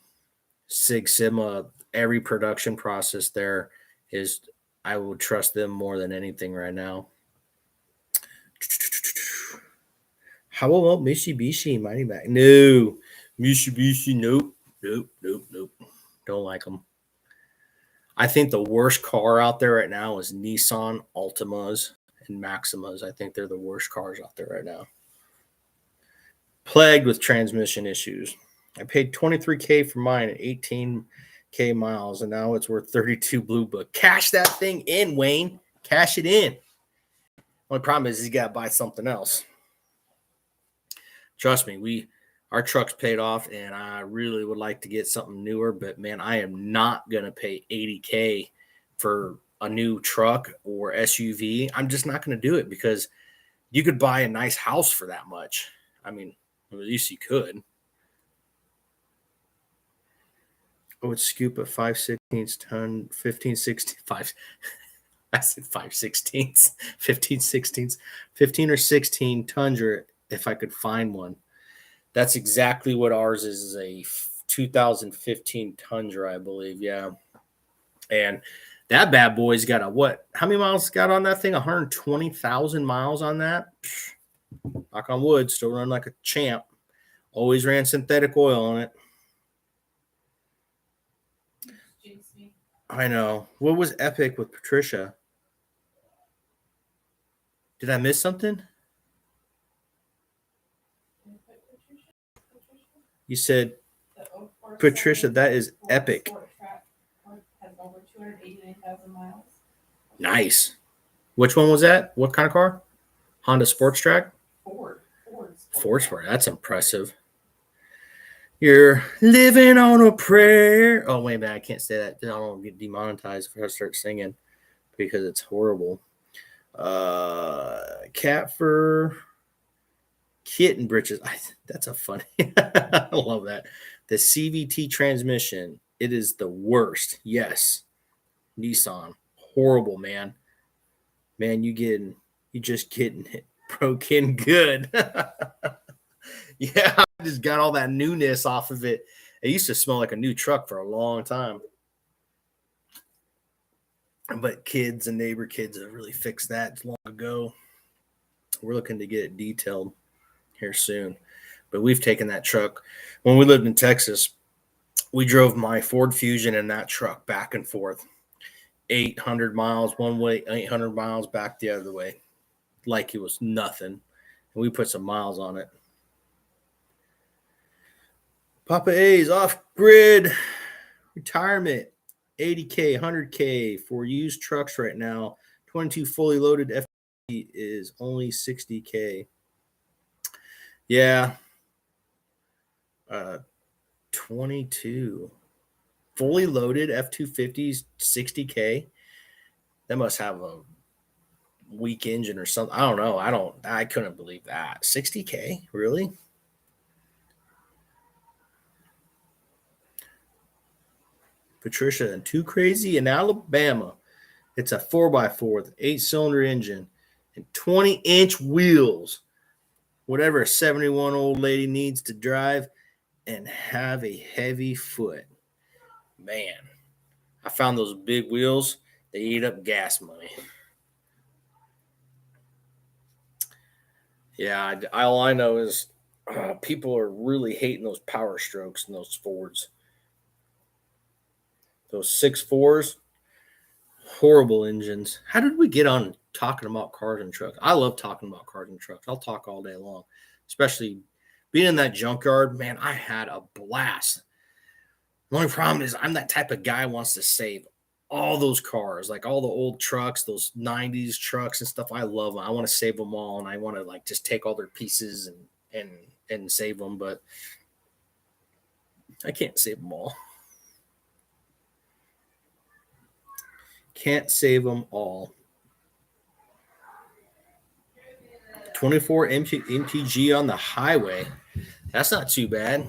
Sig Sigma every production process there is, I would trust them more than anything right now. How about Mitsubishi Mighty Mac? No, Mitsubishi, nope. Don't like them. I think the worst car out there right now is Nissan Altimas and Maximas. I think they're the worst cars out there right now. Plagued with transmission issues. I paid $23K for mine at 18K miles, and now it's worth 32 Blue Book. Cash that thing in, Wayne. Cash it in. Only problem is you got to buy something else. Trust me, our truck's paid off, and I really would like to get something newer, but man, I am not going to pay $80K for a new truck or SUV. I'm just not going to do it because you could buy a nice house for that much. I mean, at least you could. I would scoop a 5/16 ton, 15/65. I said 5/16, 15/16, 15 or 16 Tundra if I could find one. That's exactly what ours is a 2015 Tundra, I believe. Yeah. And that bad boy's got a what? How many miles got on that thing? 120,000 miles on that. Knock on wood, still run like a champ. Always ran synthetic oil on it. I know. What was epic with Patricia? Did I miss something? You said, Patricia, that is epic. Nice. Which one was that? What kind of car? Honda Sports Track? Ford Sport. That's impressive. You're living on a prayer. Oh, wait a minute. I can't say that. I don't get demonetized if I start singing because it's horrible. Cat fur, kitten britches. That's a funny. I love that. The CVT transmission. It is the worst. Yes. Nissan. Horrible, man. Man, you just getting broken good. Yeah, I just got all that newness off of it. It used to smell like a new truck for a long time. But kids and neighbor kids have really fixed that long ago. We're looking to get it detailed here soon. But we've taken that truck. When we lived in Texas, we drove my Ford Fusion in that truck back and forth. 800 miles one way, 800 miles back the other way. Like it was nothing. And we put some miles on it. Papa A's off grid retirement, 80K, 100K for used trucks right now. 22 fully loaded FT is only 60K. Yeah. 22 fully loaded F-250s, 60K. That must have a weak engine or something. I don't know. I couldn't believe that. 60K? Really? Patricia, and Too Crazy in Alabama. It's a 4x4 with 8-cylinder engine and 20-inch wheels. Whatever a 71 old lady needs to drive and have a heavy foot. Man, I found those big wheels. They eat up gas money. Yeah, all I know is people are really hating those Power Strokes and those Fords. Those 6.4s, horrible engines. How did we get on talking about cars and trucks? I love talking about cars and trucks. I'll talk all day long, especially being in that junkyard. Man, I had a blast. The only problem is I'm that type of guy who wants to save all those cars, like all the old trucks, those 90s trucks and stuff. I love them. I want to save them all, and I want to like just take all their pieces and save them, but I can't save them all. Can't save them all. 24 MPG on the highway. That's not too bad.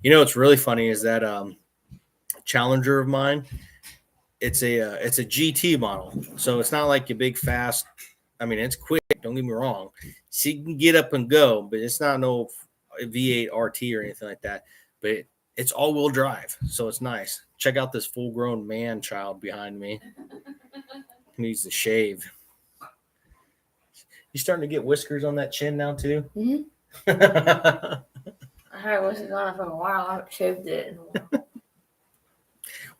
You know what's really funny is that Challenger of mine. It's a GT model, so it's not like a big fast. I mean, it's quick. Don't get me wrong. So you can get up and go, but it's not no V8 RT or anything like that, but it's all-wheel drive, so it's nice. Check out this full-grown man child behind me. He needs to shave. You starting to get whiskers on that chin now too?
Mm-hmm. I had whiskers on it for a while. I haven't shaved it in a while.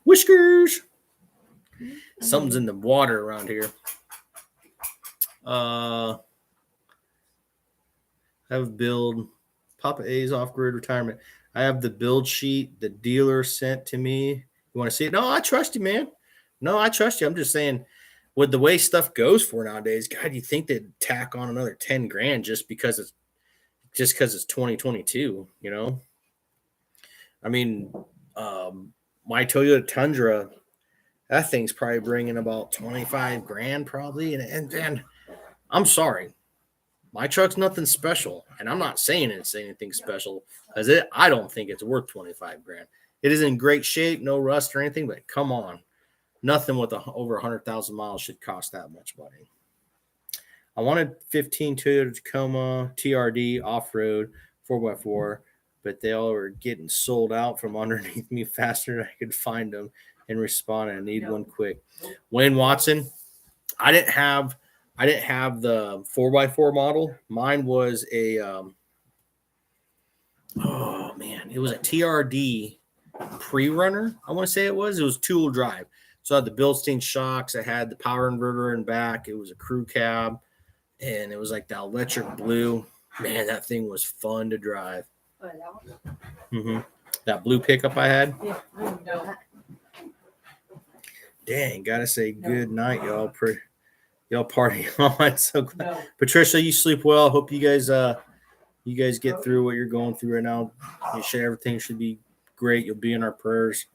Whiskers. Something's in the water around here. I have build Papa A's off-grid retirement. I have the build sheet the dealer sent to me. You want to see it? No, I trust you, man. No, I trust you. I'm just saying, with the way stuff goes for nowadays, God, you think they'd tack on another 10 grand just because it's 2022, you know? I mean, my Toyota Tundra, that thing's probably bringing about 25 grand probably. And I'm sorry, my truck's nothing special. And I'm not saying it's anything special because I don't think it's worth 25 grand. It is in great shape, no rust or anything, but come on. Nothing with over 100,000 miles should cost that much money. I wanted 15 Toyota Tacoma TRD off-road 4x4, but they all were getting sold out from underneath me faster than I could find them and respond. I need one quick. Wayne Watson, I didn't have the 4x4 model. Mine was a it was a TRD pre-runner. I want to say it was two-wheel drive. So I had the Bilstein shocks. I had the power inverter in back. It was a crew cab, and it was like that electric blue. Man, that thing was fun to drive. Mm-hmm. That blue pickup I had.
Yeah, I don't know that.
Dang, gotta say good night, y'all. Y'all party on. So glad. No. Patricia, you sleep well. Hope you guys get through what you're going through right now. Everything should be great. You'll be in our prayers.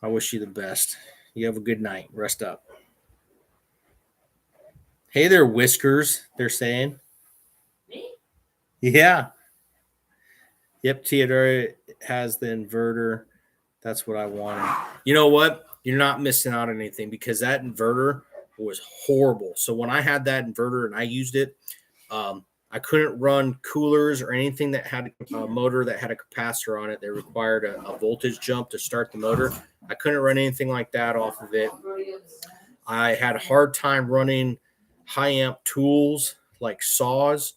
I wish you the best. You have a good night. Rest up. Hey there, Whiskers, they're saying.
Me?
Yeah. Yep, Theodore has the inverter. That's what I wanted. You know what? You're not missing out on anything because that inverter was horrible. So when I had that inverter and I used it, I couldn't run coolers or anything that had a motor that had a capacitor on it. They required a voltage jump to start the motor. I couldn't run anything like that off of it. I had a hard time running high amp tools like saws,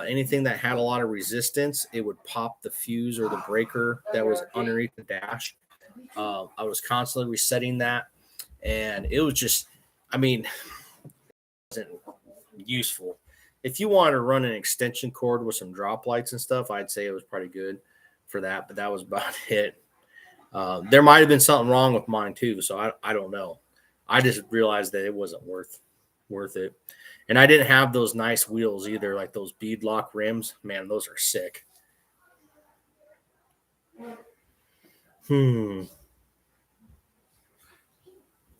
anything that had a lot of resistance. It would pop the fuse or the breaker that was underneath the dash. I was constantly resetting that, and it was just, it wasn't useful. If you wanted to run an extension cord with some drop lights and stuff, I'd say it was pretty good for that, but that was about it. There might have been something wrong with mine too, so I don't know. I just realized that it wasn't worth it. And I didn't have those nice wheels either, like those beadlock rims. Man, those are sick.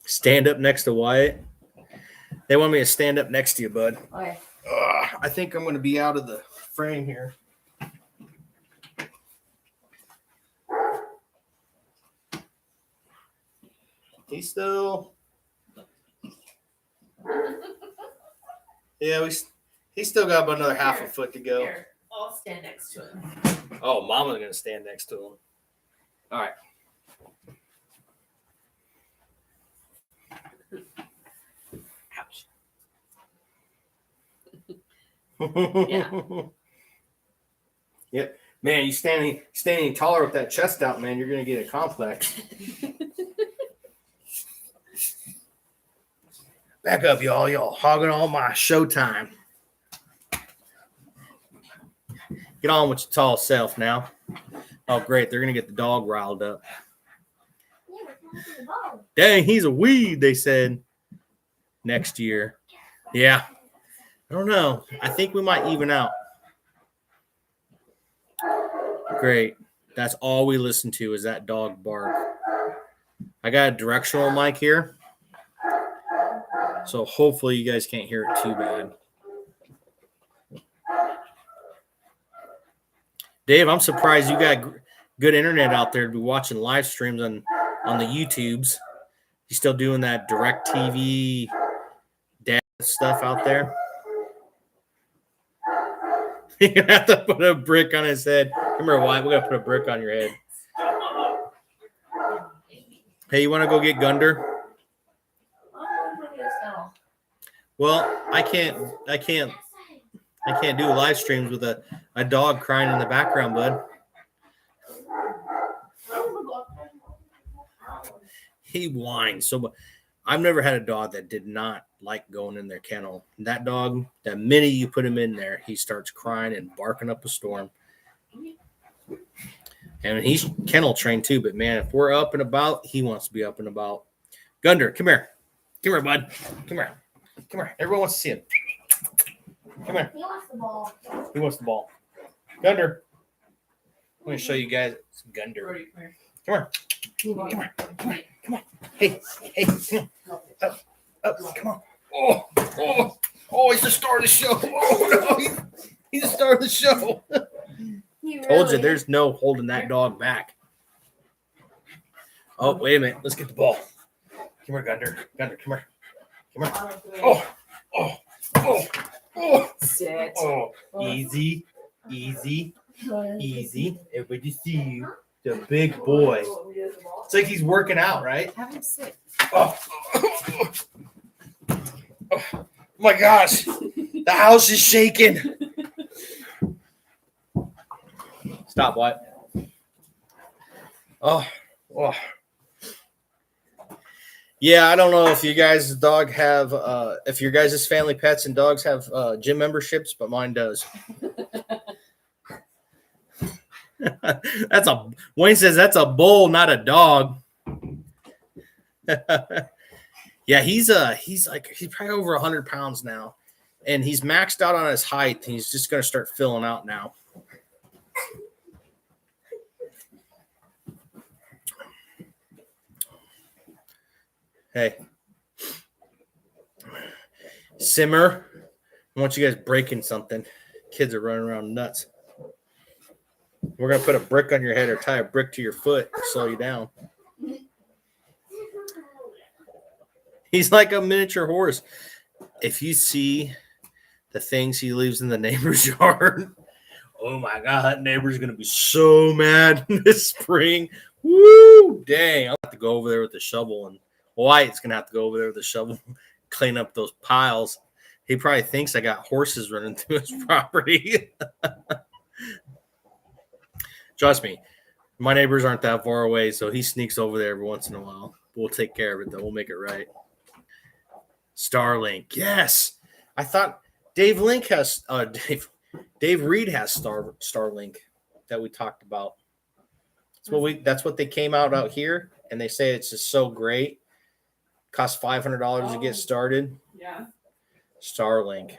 Stand up next to Wyatt. They want me to stand up next to you, bud.
Okay.
I think I'm going to be out of the frame here. He's still. Yeah, he's still got about another half a foot to go.
Here, I'll stand next to him.
Oh, Mama's going to stand next to him. All right.
Ouch.
Yeah. Yep. Man, you standing taller with that chest out, man, you're going to get a complex. Back up, y'all. Y'all hogging all my showtime. Get on with your tall self now. Oh, great. They're going to get the dog riled up. Dang, he's a weed, they said. Next year. Yeah. I don't know. I think we might even out. Great. That's all we listen to is that dog bark. I got a directional mic here. So hopefully you guys can't hear it too bad. Dave, I'm surprised you got good internet out there to be watching live streams on the YouTubes. You still doing that direct TV data stuff out there? You're gonna have to put a brick on his head. Come here, Wyatt. We're gonna put a brick on your head. Hey, you want to go get Gunder? Well, I can't do live streams with a dog crying in the background, bud. He whines so much. I've never had a dog that did not like going in their kennel. That dog, the minute you put him in there, he starts crying and barking up a storm. And he's kennel trained too, but man, if we're up and about, he wants to be up and about. Gunder, come here. Come here, bud. Come here. Come here. Everyone wants to see him. Come here.
He wants the ball.
He wants the ball. Gunder. I'm going to show you guys Gunder.
Brody, come here.
Come here. Come here. Come here. Come on. Hey, come on. Up, come on. Oh, he's the star of the show. Oh, no, he's the star of the show. Told you, there's no holding that dog back. Oh, wait a minute. Let's get the ball. Come here, Gunder. Gunder, come here. Come here. Oh.
Sit.
Oh, easy. Everybody see you. The big boy. It's like he's working out, right?
Have him sit.
Oh my gosh. The house is shaking. Stop, Wyatt. Oh. Yeah, I don't know if you guys' dog have, if your guys' family pets and dogs have gym memberships, but mine does. Wayne says that's a bull, not a dog. Yeah, he's probably over 100 pounds now, and he's maxed out on his height. He's just gonna start filling out now. Hey, simmer. I want you guys breaking something. Kids are running around nuts. We're going to put a brick on your head or tie a brick to your foot to slow you down. He's like a miniature horse. If you see the things he leaves in the neighbor's yard, oh my God, that neighbor's going to be so mad this spring. Woo! Dang, I'll have to go over there with the shovel, and Wyatt's going to have to go over there with the shovel, clean up those piles. He probably thinks I got horses running through his property. Trust me, my neighbors aren't that far away, so he sneaks over there every once in a while. We'll take care of it, though. We'll make it right. Starlink, yes. I thought Dave Reed has Starlink that we talked about. That's what they came out here, and they say it's just so great. Costs $500 to get started.
Yeah.
Starlink.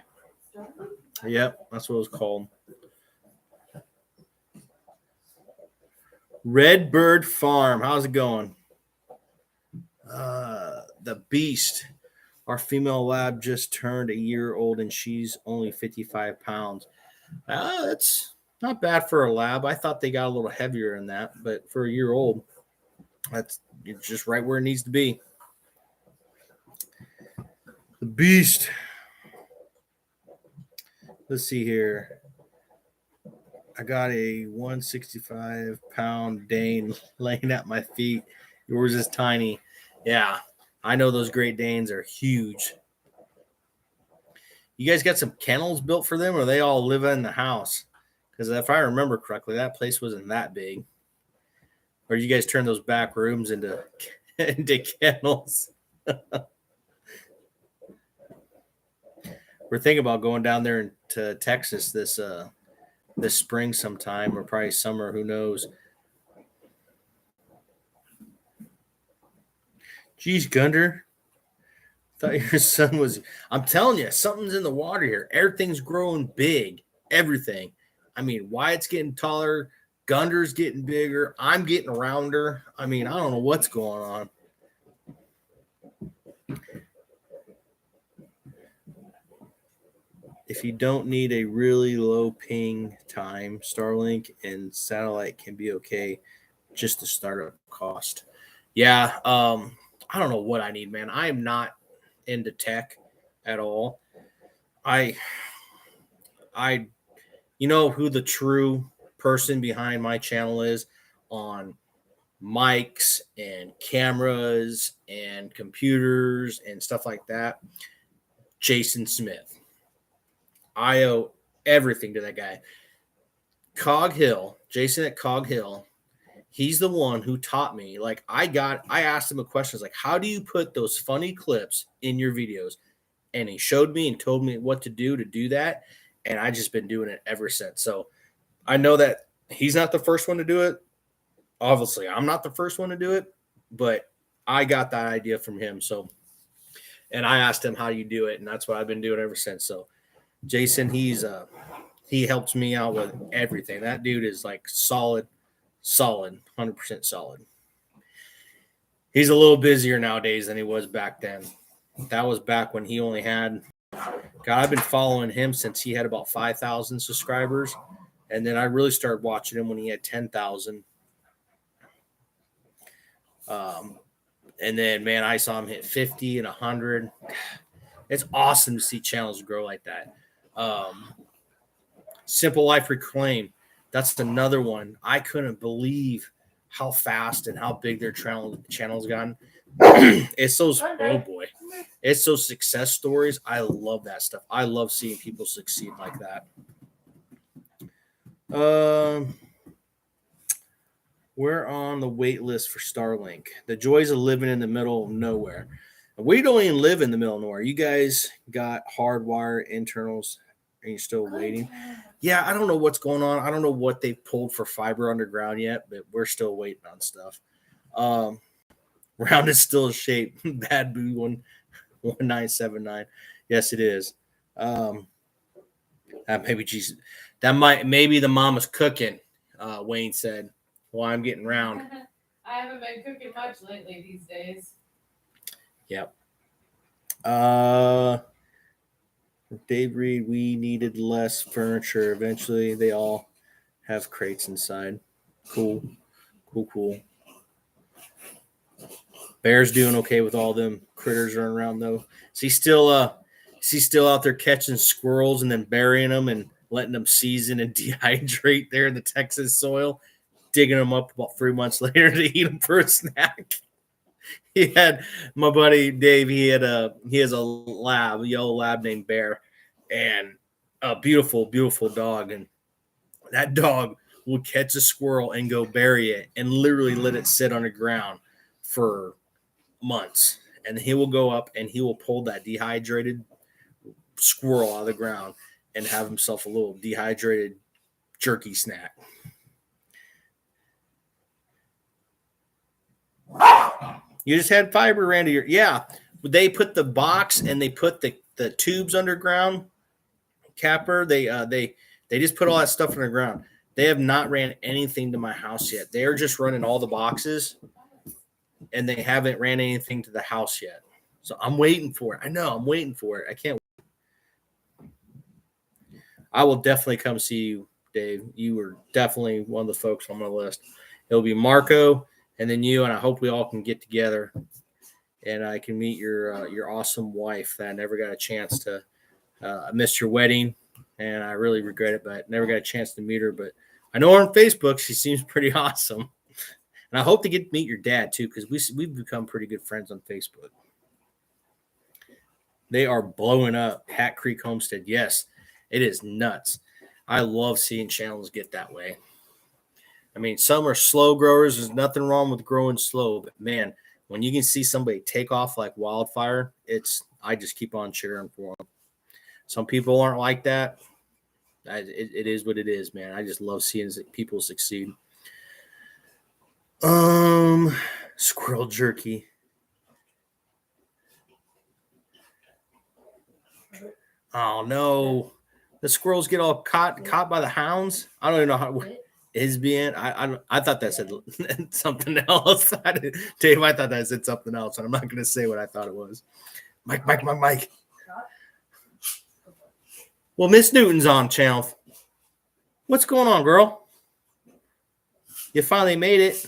Yep, that's what it was called. Redbird Farm. How's it going? The Beast. Our female lab just turned a year old and she's only 55 pounds. That's not bad for a lab. I thought they got a little heavier than that, but for a year old, it's just right where it needs to be. The Beast. Let's see here. I got a 165-pound Dane laying at my feet. Yours is tiny. Yeah, I know those Great Danes are huge. You guys got some kennels built for them, or they all live in the house? Because if I remember correctly, that place wasn't that big. Or you guys turn those back rooms into kennels? We're thinking about going down there to Texas this spring sometime, or probably summer, who knows. Geez, Gunder, thought your son was. I'm telling you, something's in the water here. Everything's growing big. Everything. I mean, Wyatt's getting taller. Gunder's getting bigger. I'm getting rounder. I mean, I don't know what's going on. If you don't need a really low ping time, Starlink and satellite can be okay. Just the startup cost. Yeah, I don't know what I need, man. I am not into tech at all. I you know who the true person behind my channel is on mics and cameras and computers and stuff like that? Jason Smith. I owe everything to that guy. Cog Hill, Jason at Cog Hill, he's the one who taught me. Like I asked him a question, like, how do you put those funny clips in your videos? And he showed me and told me what to do that. And I just been doing it ever since. So I know that he's not the first one to do it. Obviously, I'm not the first one to do it, but I got that idea from him. So, and I asked him how you do it, and that's what I've been doing ever since. So, Jason, he helps me out with everything. That dude is like solid, 100% solid. He's a little busier nowadays than he was back then. That was back when he only had, God, I've been following him since he had about 5,000 subscribers. And then I really started watching him when he had 10,000. And then, man, I saw him hit 50 and 100. It's awesome to see channels grow like that. Simple Life Reclaim. That's another one. I couldn't believe how fast and how big their channel's gotten. It's those, oh boy, it's those success stories. I love that stuff. I love seeing people succeed like that. We're on the wait list for Starlink. The joys of living in the middle of nowhere. We don't even live in the middle of nowhere. You guys got hardwire internals and you're still waiting. Yeah, I don't know what's going on. I don't know what they've pulled for fiber underground yet, but we're still waiting on stuff. Round is still a shape. Bad Boo 1979. Yes, it is. Maybe the mama's cooking. Wayne said, "Well, I'm getting round."
I haven't been cooking much lately these days.
Yep. Dave Reed, we needed less furniture. Eventually, they all have crates inside. Cool. Bear's doing okay with all them critters running around though. Is he still out there catching squirrels and then burying them and letting them season and dehydrate there in the Texas soil, digging them up about 3 months later to eat them for a snack? He had my buddy Dave. He has a yellow lab named Bear, and a beautiful, beautiful dog. And that dog will catch a squirrel and go bury it and literally let it sit on the ground for months. And he will go up and he will pull that dehydrated squirrel out of the ground and have himself a little dehydrated jerky snack. You just had fiber, Randy. Yeah, they put the box and they put the tubes underground. Capper, they just put all that stuff underground. They have not ran anything to my house yet. They are just running all the boxes, and they haven't ran anything to the house yet. So I'm waiting for it. I know I'm waiting for it. I can't wait. I will definitely come see you, Dave. You are definitely one of the folks on my list. It'll be Marco and then you, and I hope we all can get together and I can meet your awesome wife that I never got a chance to. I missed your wedding, and I really regret it, but never got a chance to meet her. But I know her on Facebook. She seems pretty awesome. And I hope to get to meet your dad, too, because we've become pretty good friends on Facebook. They are blowing up. Hat Creek Homestead. Yes, it is nuts. I love seeing channels get that way. I mean, some are slow growers. There's nothing wrong with growing slow. But, man, when you can see somebody take off like wildfire, I just keep on cheering for them. Some people aren't like that. It is what it is, man. I just love seeing people succeed. Squirrel jerky. Oh no, the squirrels get all caught by the hounds. I don't even know how is being. I thought that said something else. Dave, I thought that said something else, and I'm not going to say what I thought it was. Mike. Well, Miss Newton's on channel. What's going on, girl? You finally made it.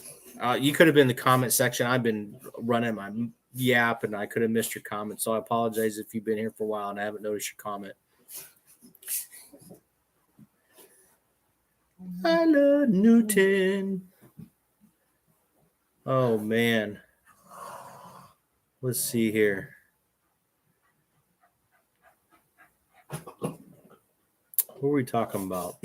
You could have been in the comment section. I've been running my yap, and I could have missed your comment. So I apologize if you've been here for a while and I haven't noticed your comment. Isla Newton. Oh, man. Let's see here. What were we talking about?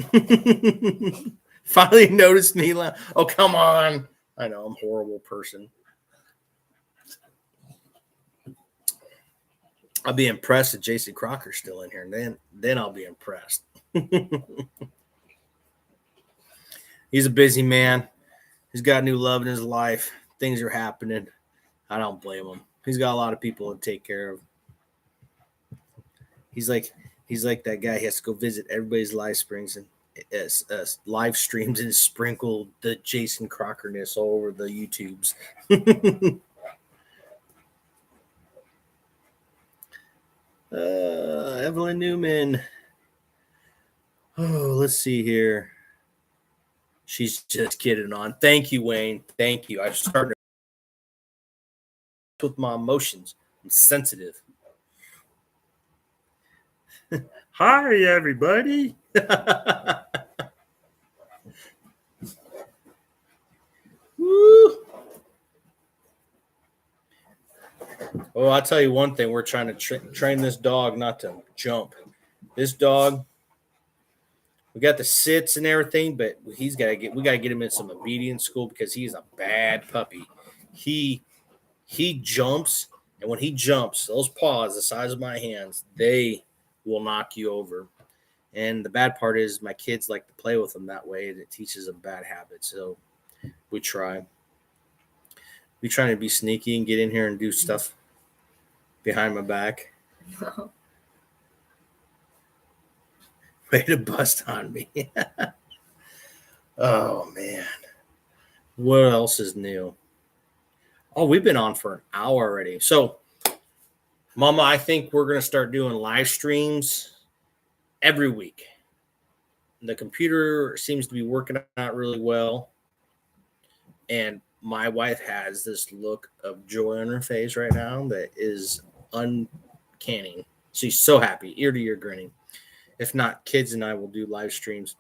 Finally noticed me. Oh, come on. I know I'm a horrible person. I'll be impressed if Jason Crocker's still in here. And then I'll be impressed. He's a busy man. He's got new love in his life. Things are happening. I don't blame him. He's got a lot of people to take care of. He's like that guy. He has to go visit everybody's live springs and live streams and sprinkle the Jason Crockerness all over the YouTubes. Evelyn Newman. Oh, let's see here. She's just kidding on. Thank you, Wayne. Thank you. I've started with my emotions. I'm sensitive. Hi, everybody. Woo. Oh, I'll tell you one thing. We're trying to train this dog not to jump. This dog, we got the sits and everything, but we got to get him in some obedience school because he's a bad puppy. He jumps, and when he jumps, those paws the size of my hands, they will knock you over. And the bad part is my kids like to play with them that way, and it teaches them bad habits. So we try. We trying to be sneaky and get in here and do stuff behind my back. Way to bust on me. Oh, man. What else is new? Oh, we've been on for an hour already. So, Mama, I think we're going to start doing live streams every week. The computer seems to be working out really well. And my wife has this look of joy on her face right now that is uncanny. She's so happy, ear to ear grinning. If not, kids and I will do live streams.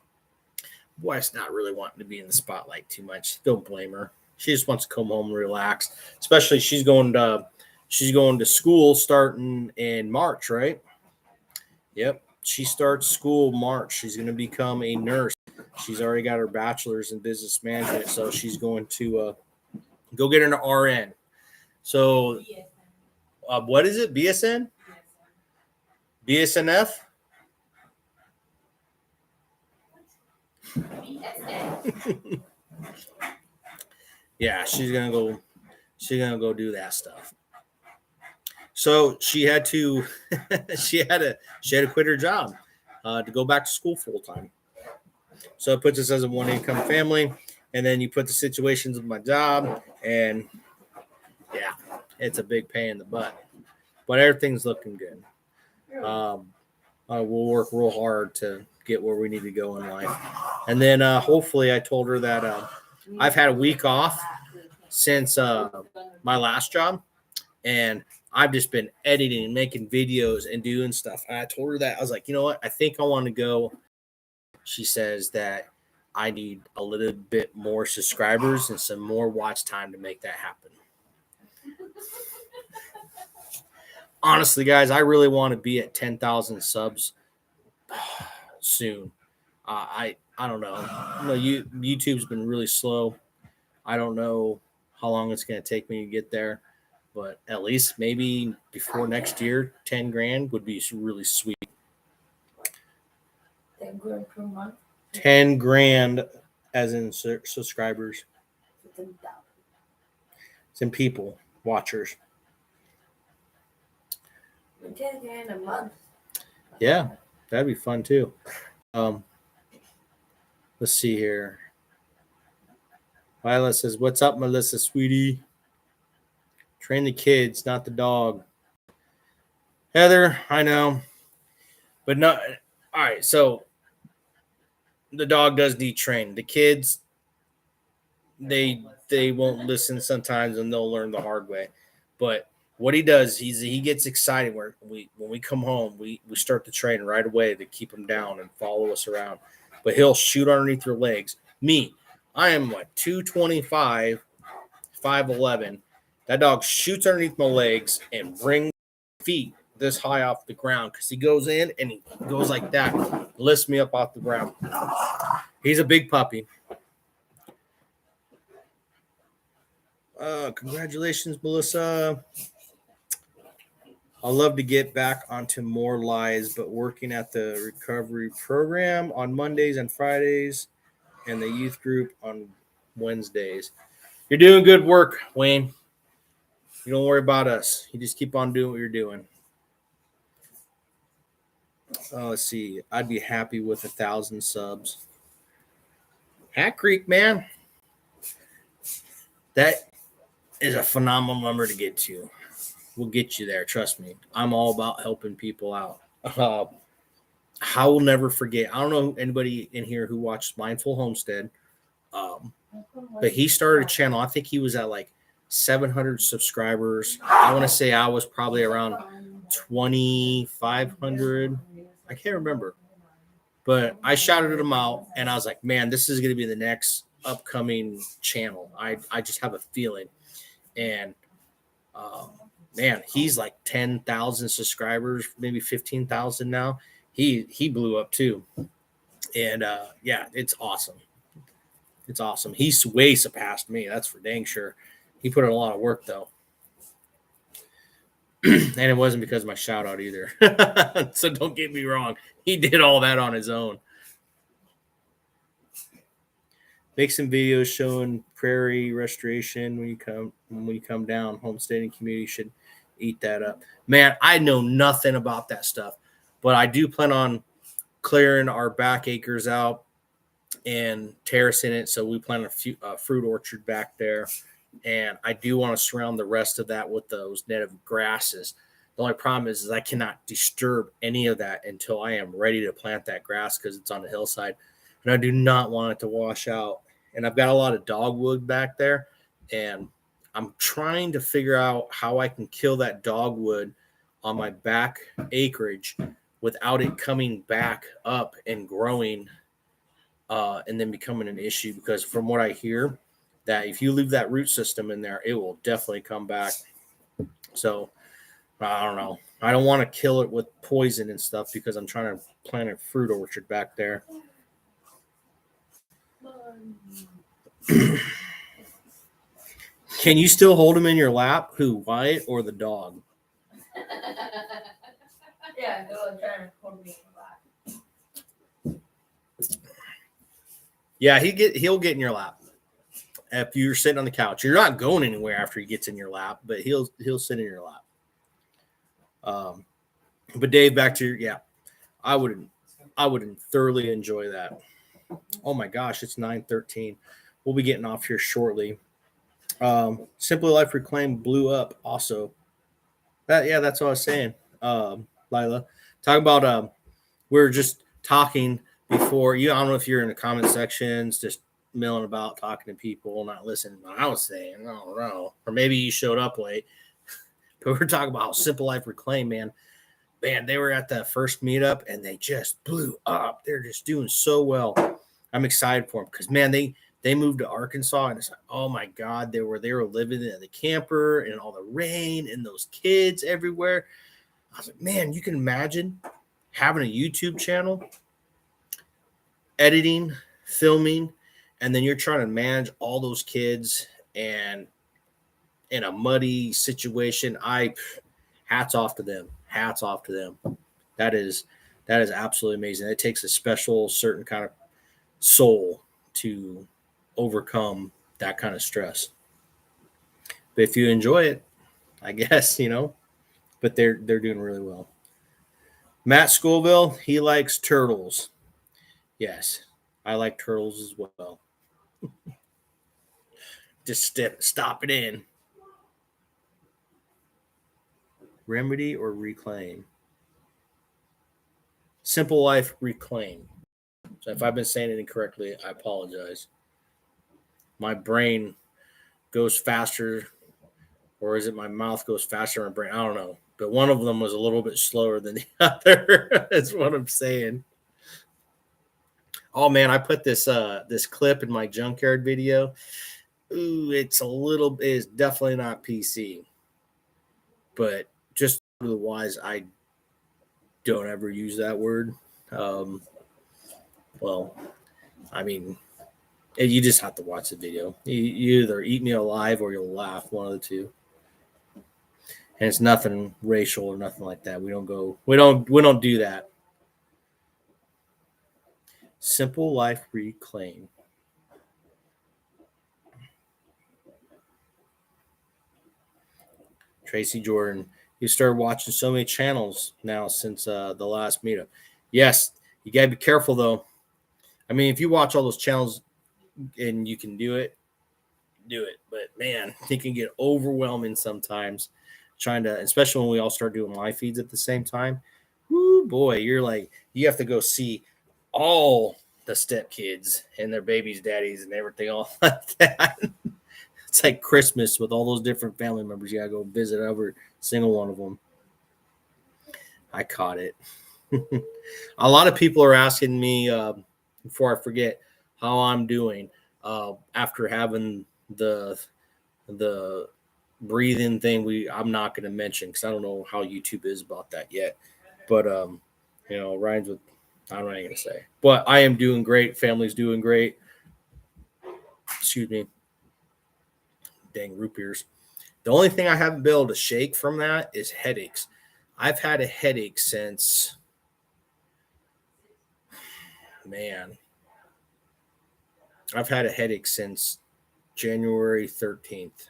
Wife's not really wanting to be in the spotlight too much. Don't blame her. She just wants to come home and relax. Especially she's going to school starting in March, right? Yep. She starts school March. She's going to become a nurse. She's already got her bachelor's in business management, so she's going to go get an RN. So, what is it? BSN? BSNF? Yeah, she's gonna go do that stuff. So she had to she had to quit her job to go back to school full time. So it puts us as a one income family, and then you put the situations of my job, and yeah, it's a big pain in the butt. But everything's looking good. We'll work real hard to get where we need to go in life. And then hopefully I told her that I've had a week off since my last job, and I've just been editing and making videos and doing stuff. And I told her that. I was like, you know what? I think I want to go. She says that I need a little bit more subscribers and some more watch time to make that happen. Honestly, guys, I really want to be at 10,000 subs soon. I don't know. YouTube's been really slow. I don't know how long it's going to take me to get there, but at least maybe before next year, 10 grand would be really sweet.
10 grand per month?
10 grand as in subscribers. It's in people, watchers.
10 grand a month.
Yeah, that'd be fun too. Let's see here. Violet says, "What's up, Melissa, sweetie? Train the kids, not the dog." Heather, I know, but no. All right, so the dog does need trained. The kids, they won't listen sometimes, and they'll learn the hard way. But what he does, he gets excited when we come home, we start to train right away to keep him down and follow us around. but he'll shoot underneath your legs. Me, I am like 225, 5'11". That dog shoots underneath my legs and brings feet this high off the ground because he goes in and he goes like that, lifts me up off the ground. He's a big puppy. Congratulations, Melissa. I'd love to get back onto more lies, but working at the recovery program on Mondays and Fridays and the youth group on Wednesdays. You're doing good work, Wayne. You don't worry about us. You just keep on doing what you're doing. Let's see. I'd be happy with 1,000 subs. Hat Creek, man. That is a phenomenal number to get to. We'll get you there. Trust me. I'm all about helping people out. I will never forget. I don't know anybody in here who watched Mindful Homestead, but he started a channel. I think he was at like 700 subscribers. I want to say I was probably around 2,500. I can't remember. But I shouted him out, and I was like, man, this is going to be the next upcoming channel. I just have a feeling. And man, he's like 10,000 subscribers, maybe 15,000 now. He blew up too. And yeah, it's awesome. It's awesome. He's way surpassed me. That's for dang sure. He put in a lot of work though. And it wasn't because of my shout out either. So don't get me wrong. He did all that on his own. Make some videos showing prairie restoration when you come down. Homesteading community should eat that up. Man, I know nothing about that stuff, but I do plan on clearing our back acres out and terracing it. So we plant a fruit orchard back there. And I do want to surround the rest of that with those native grasses. The only problem is I cannot disturb any of that until I am ready to plant that grass because it's on the hillside. And I do not want it to wash out. And I've got a lot of dogwood back there. And I'm trying to figure out how I can kill that dogwood on my back acreage without it coming back up and growing and then becoming an issue. Because from what I hear, that if you leave that root system in there, it will definitely come back. So I don't know. I don't want to kill it with poison and stuff because I'm trying to plant a fruit orchard back there. Can you still hold him in your lap? Who, Wyatt or the dog?
Yeah, he'll try to hold me in the lap.
Yeah, he'll get in your lap. If you're sitting on the couch, you're not going anywhere after he gets in your lap, but he'll sit in your lap. But Dave, back to I would thoroughly enjoy that. Oh my gosh, it's 9:13. We'll be getting off here shortly. Simply Life Reclaimed blew up also. That's what I was saying. Lila, talk about we were just talking before you. I don't know if you're in the comment sections, just milling about, talking to people, not listening to what I was saying. I don't know. Or maybe you showed up late. But we're talking about how Simple Life Reclaim, man. Man, they were at that first meetup and they just blew up. They're just doing so well. I'm excited for them because, man, they moved to Arkansas and it's like, oh my God, they were living in the camper and all the rain and those kids everywhere. I was like, man, you can imagine having a YouTube channel, editing, filming, and then you're trying to manage all those kids and in a muddy situation. Hats off to them. Hats off to them. That is absolutely amazing. It takes a special, certain kind of soul to overcome that kind of stress. But if you enjoy it, I guess, but they're doing really well. Matt Scoville, he likes turtles. Yes, I like turtles as well. Just stop it in. Remedy or reclaim? Simple Life Reclaim. So if I've been saying it incorrectly, I apologize. My brain goes faster, or is it my mouth goes faster than my brain? I don't know. But one of them was a little bit slower than the other. That's what I'm saying. Oh man, I put this clip in my junkyard video. Ooh, it's definitely not PC, but just otherwise, I don't ever use that word. Um, well, I mean, you just have to watch the video. You either eat me alive or you'll laugh, one of the two. And it's nothing racial or nothing like that. We don't do that. Simple Life Reclaim. Tracy Jordan, you started watching so many channels now since the last meetup. Yes, you gotta be careful though. I mean, if you watch all those channels and you can do it, do it. But man, it can get overwhelming sometimes trying to, especially when we all start doing live feeds at the same time. Woo, boy, you have to go see all the stepkids and their babies, daddies, and everything all like that. It's like Christmas with all those different family members. You gotta go visit every single one of them. I caught it. A lot of people are asking me, before I forget, how I'm doing after having the breathing thing. I'm not going to mention because I don't know how YouTube is about that yet. But rhymes with I'm not going to say. But I am doing great. Family's doing great. Excuse me. Dang root beers. The only thing I haven't been able to shake from that is headaches. I've had a headache since, man, I've had a headache since January 13th.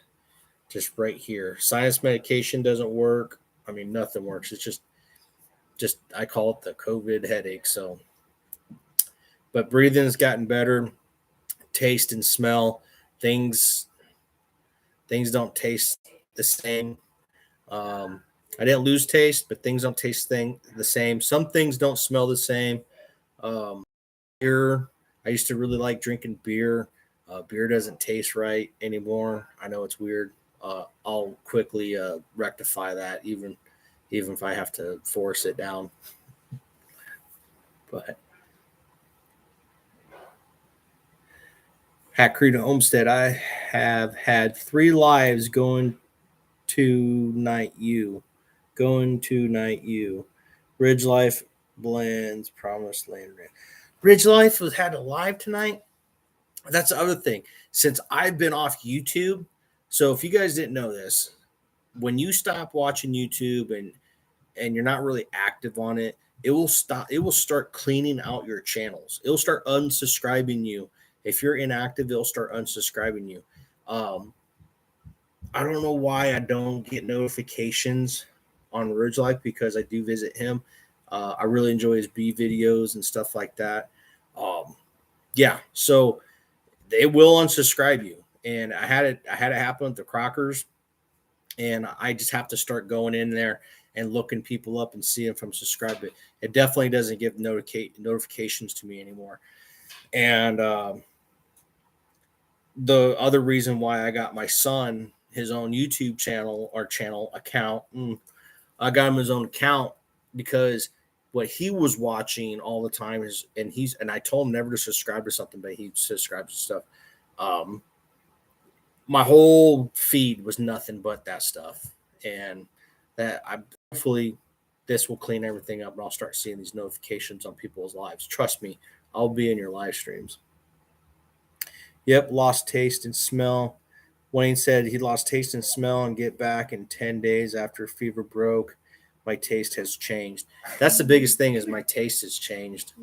Just right here. Sinus medication doesn't work. I mean, nothing works. It's just I call it the COVID headache. So, but breathing has gotten better. Taste and smell, things don't taste the same. I didn't lose taste, but things don't taste the same. Some things don't smell the same. Beer, I used to really like drinking beer. Beer doesn't taste right anymore. I know it's weird. I'll quickly rectify that, even if I have to force it down. But Hat Creek Homestead, I have had 3 lives going to night you. Ridge Life Blends, Promised Land. Ridge Life has had a live tonight. That's the other thing. Since I've been off YouTube, so if you guys didn't know this, when you stop watching YouTube and you're not really active on it, it will start cleaning out your channels. It'll start unsubscribing you. If you're inactive, it'll start unsubscribing you. I don't know why I don't get notifications on Ridge Life, because I do visit him. I really enjoy his bee videos and stuff like that. Yeah, so they will unsubscribe you. And I had it happen with the Crockers, and I just have to start going in there and looking people up and seeing if I'm subscribed. It definitely doesn't give notifications to me anymore. And the other reason why I got my son his own YouTube channel account, I got him his own account because what he was watching all the time is, and I told him never to subscribe to something, but he subscribes to stuff. My whole feed was nothing but that stuff, and hopefully this will clean everything up, and I'll start seeing these notifications on people's lives. Trust me, I'll be in your live streams. Yep, lost taste and smell. Wayne said he lost taste and smell and get back in 10 days after fever broke. My taste has changed. That's the biggest thing, is my taste has changed.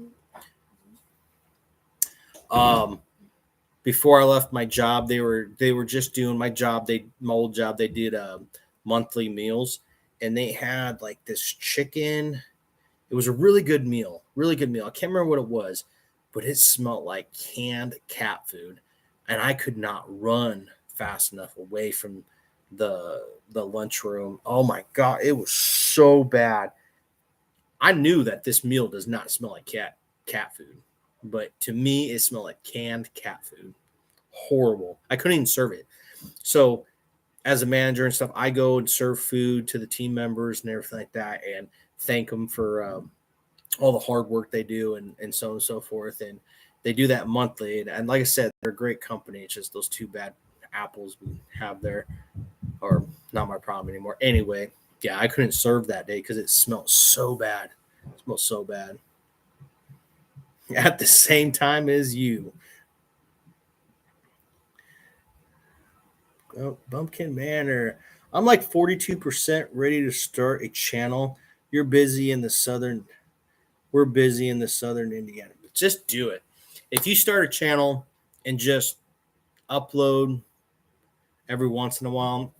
Before I left my job, they were just doing my old job. They did monthly meals, and they had like this chicken. It was a really good meal. I can't remember what it was, but it smelled like canned cat food, and I could not run fast enough away from the lunchroom. Oh my God, it was so bad. I knew that this meal does not smell like cat food, but to me, it smelled like canned cat food. Horrible. I couldn't even serve it. So as a manager and stuff, I go and serve food to the team members and everything like that, and thank them for all the hard work they do, and so on and so forth. And they do that monthly. And like I said, they're a great company. It's just those two bad apples we have there are not my problem anymore. Anyway, yeah, I couldn't serve that day because it smelled so bad. It smelled so bad. At the same time as you. Oh, Bumpkin Manor. I'm like 42% ready to start a channel. You're busy in the southern. We're busy in the southern Indiana. But just do it. If you start a channel and just upload every once in a while,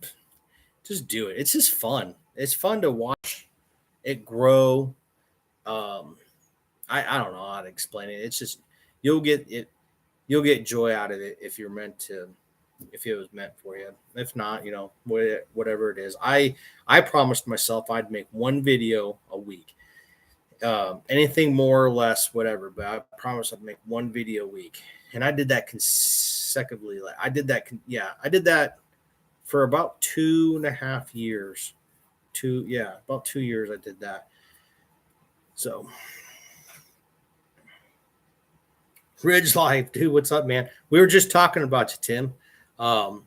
just do it. It's just fun. It's fun to watch it grow. I don't know how to explain it. It's just you'll get joy out of it if you're meant to, if it was meant for you. If not, whatever it is. I promised myself I'd make one video a week. Anything more or less, whatever. But I promised I'd make one video a week, and I did that consecutively. I did that for about 2.5 years. About 2 years I did that. So, Ridge Life, dude, what's up, man? We were just talking about you, Tim. We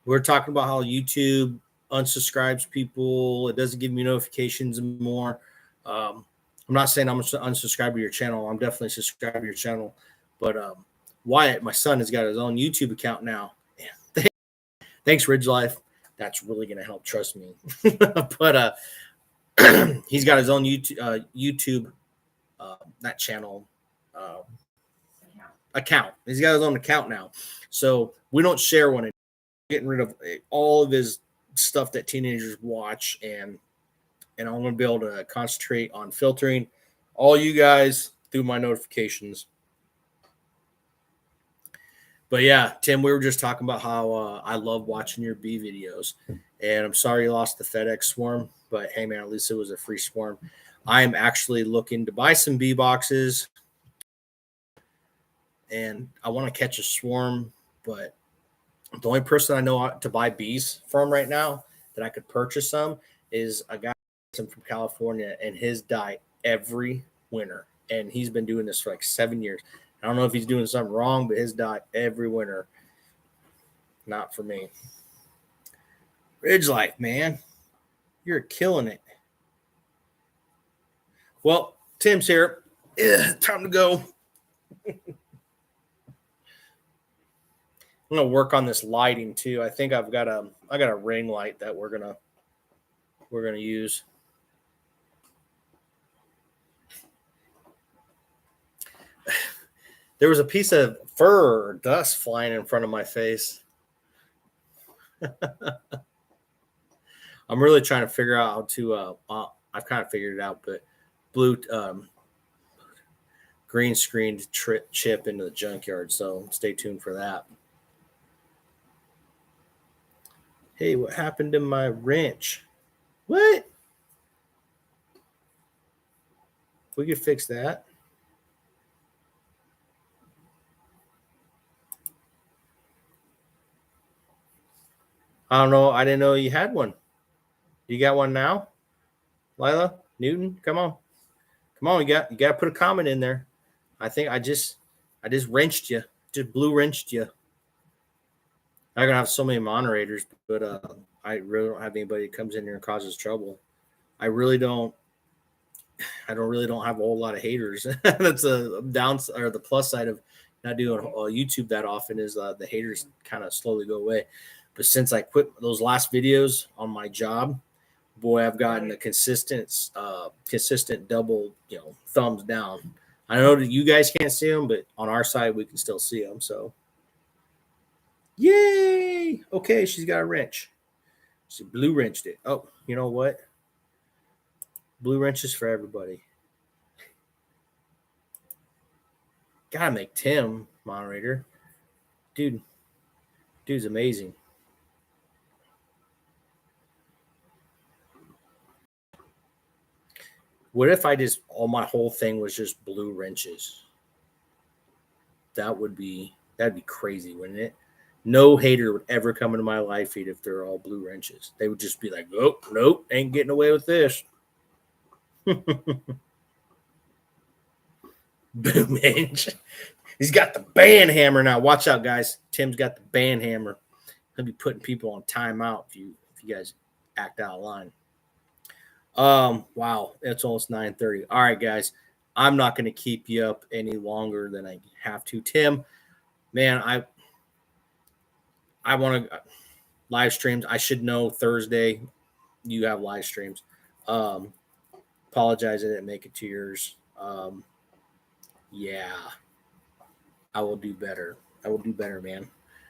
were talking about how YouTube unsubscribes people. It doesn't give me notifications anymore. I'm not saying I'm going to unsubscribe to your channel. I'm definitely subscribed to your channel. But Wyatt, my son, has got his own YouTube account now. Thanks, Ridge Life. That's really going to help, trust me. But he's got his own YouTube that channel account. He's got his own account now. So we don't share one. Getting rid of all of his stuff that teenagers watch, and I'm going to be able to concentrate on filtering all you guys through my notifications. But yeah, Tim, we were just talking about how I love watching your bee videos, and I'm sorry you lost the FedEx swarm, but hey man, at least it was a free swarm. I am actually looking to buy some bee boxes, and I want to catch a swarm, but the only person I know to buy bees from right now that I could purchase some is a guy from California, and his die every winter, and he's been doing this for like 7 years. I don't know if he's doing something wrong, but his die every winter. Not for me. Ridge Life, man. You're killing it. Well, Tim's here. Time to go. I'm gonna work on this lighting too. I think I got a ring light that we're gonna use. There was a piece of fur or dust flying in front of my face. I'm really trying to figure out how to. I've kind of figured it out, but green screen chip into the junkyard. So stay tuned for that. Hey, what happened to my wrench? What? We could fix that. I don't know. I didn't know you had one. You got one now? Lila, Newton, come on. Come on, you got to put a comment in there. I think I just wrenched you. Just blue wrenched you. I'm gonna have so many moderators, but I really don't have anybody that comes in here and causes trouble. I don't really don't have a whole lot of haters. That's a downside, or the plus side of not doing YouTube that often is the haters kind of slowly go away. But since I quit those last videos on my job, boy, I've gotten a consistent double, thumbs down. I know that you guys can't see them, but on our side, we can still see them. So, yay! Okay, she's got a wrench. She blue wrenched it. Oh, you know what? Blue wrenches for everybody. Gotta make Tim moderator. Dude's amazing. What if my whole thing was just blue wrenches? That'd be crazy, wouldn't it? No hater would ever come into my life feed if they're all blue wrenches. They would just be like, oh, nope, ain't getting away with this. Boom wrench. He's got the band hammer now. Watch out, guys. Tim's got the band hammer. He'll be putting people on timeout if you guys act out of line. Wow, it's almost 9:30. All right, guys. I'm not going to keep you up any longer than I have to. Tim, man, I want to live streams. I should know Thursday you have live streams. Apologize I didn't make it to yours. Yeah, I will do better. I will do better, man.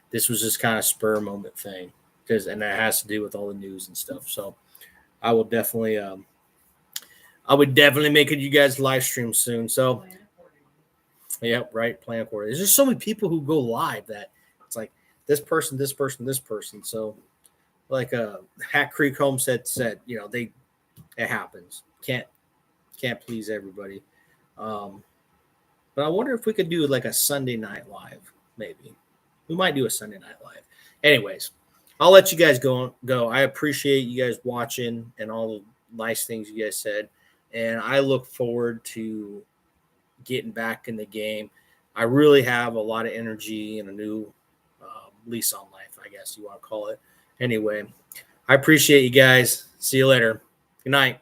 This was just kind of spur moment thing and that has to do with all the news and stuff. So I will definitely, I would definitely make it you guys live stream soon. So, yeah, right. Plan for it. There's just so many people who go live that it's like this person, this person, this person. So, like Hat Creek Homestead said, it happens. Can't please everybody. But I wonder if we could do like a Sunday night live. Maybe we might do a Sunday night live. Anyways, I'll let you guys go. I appreciate you guys watching and all the nice things you guys said. And I look forward to getting back in the game. I really have a lot of energy and a new lease on life, I guess you want to call it. Anyway, I appreciate you guys. See you later. Good night.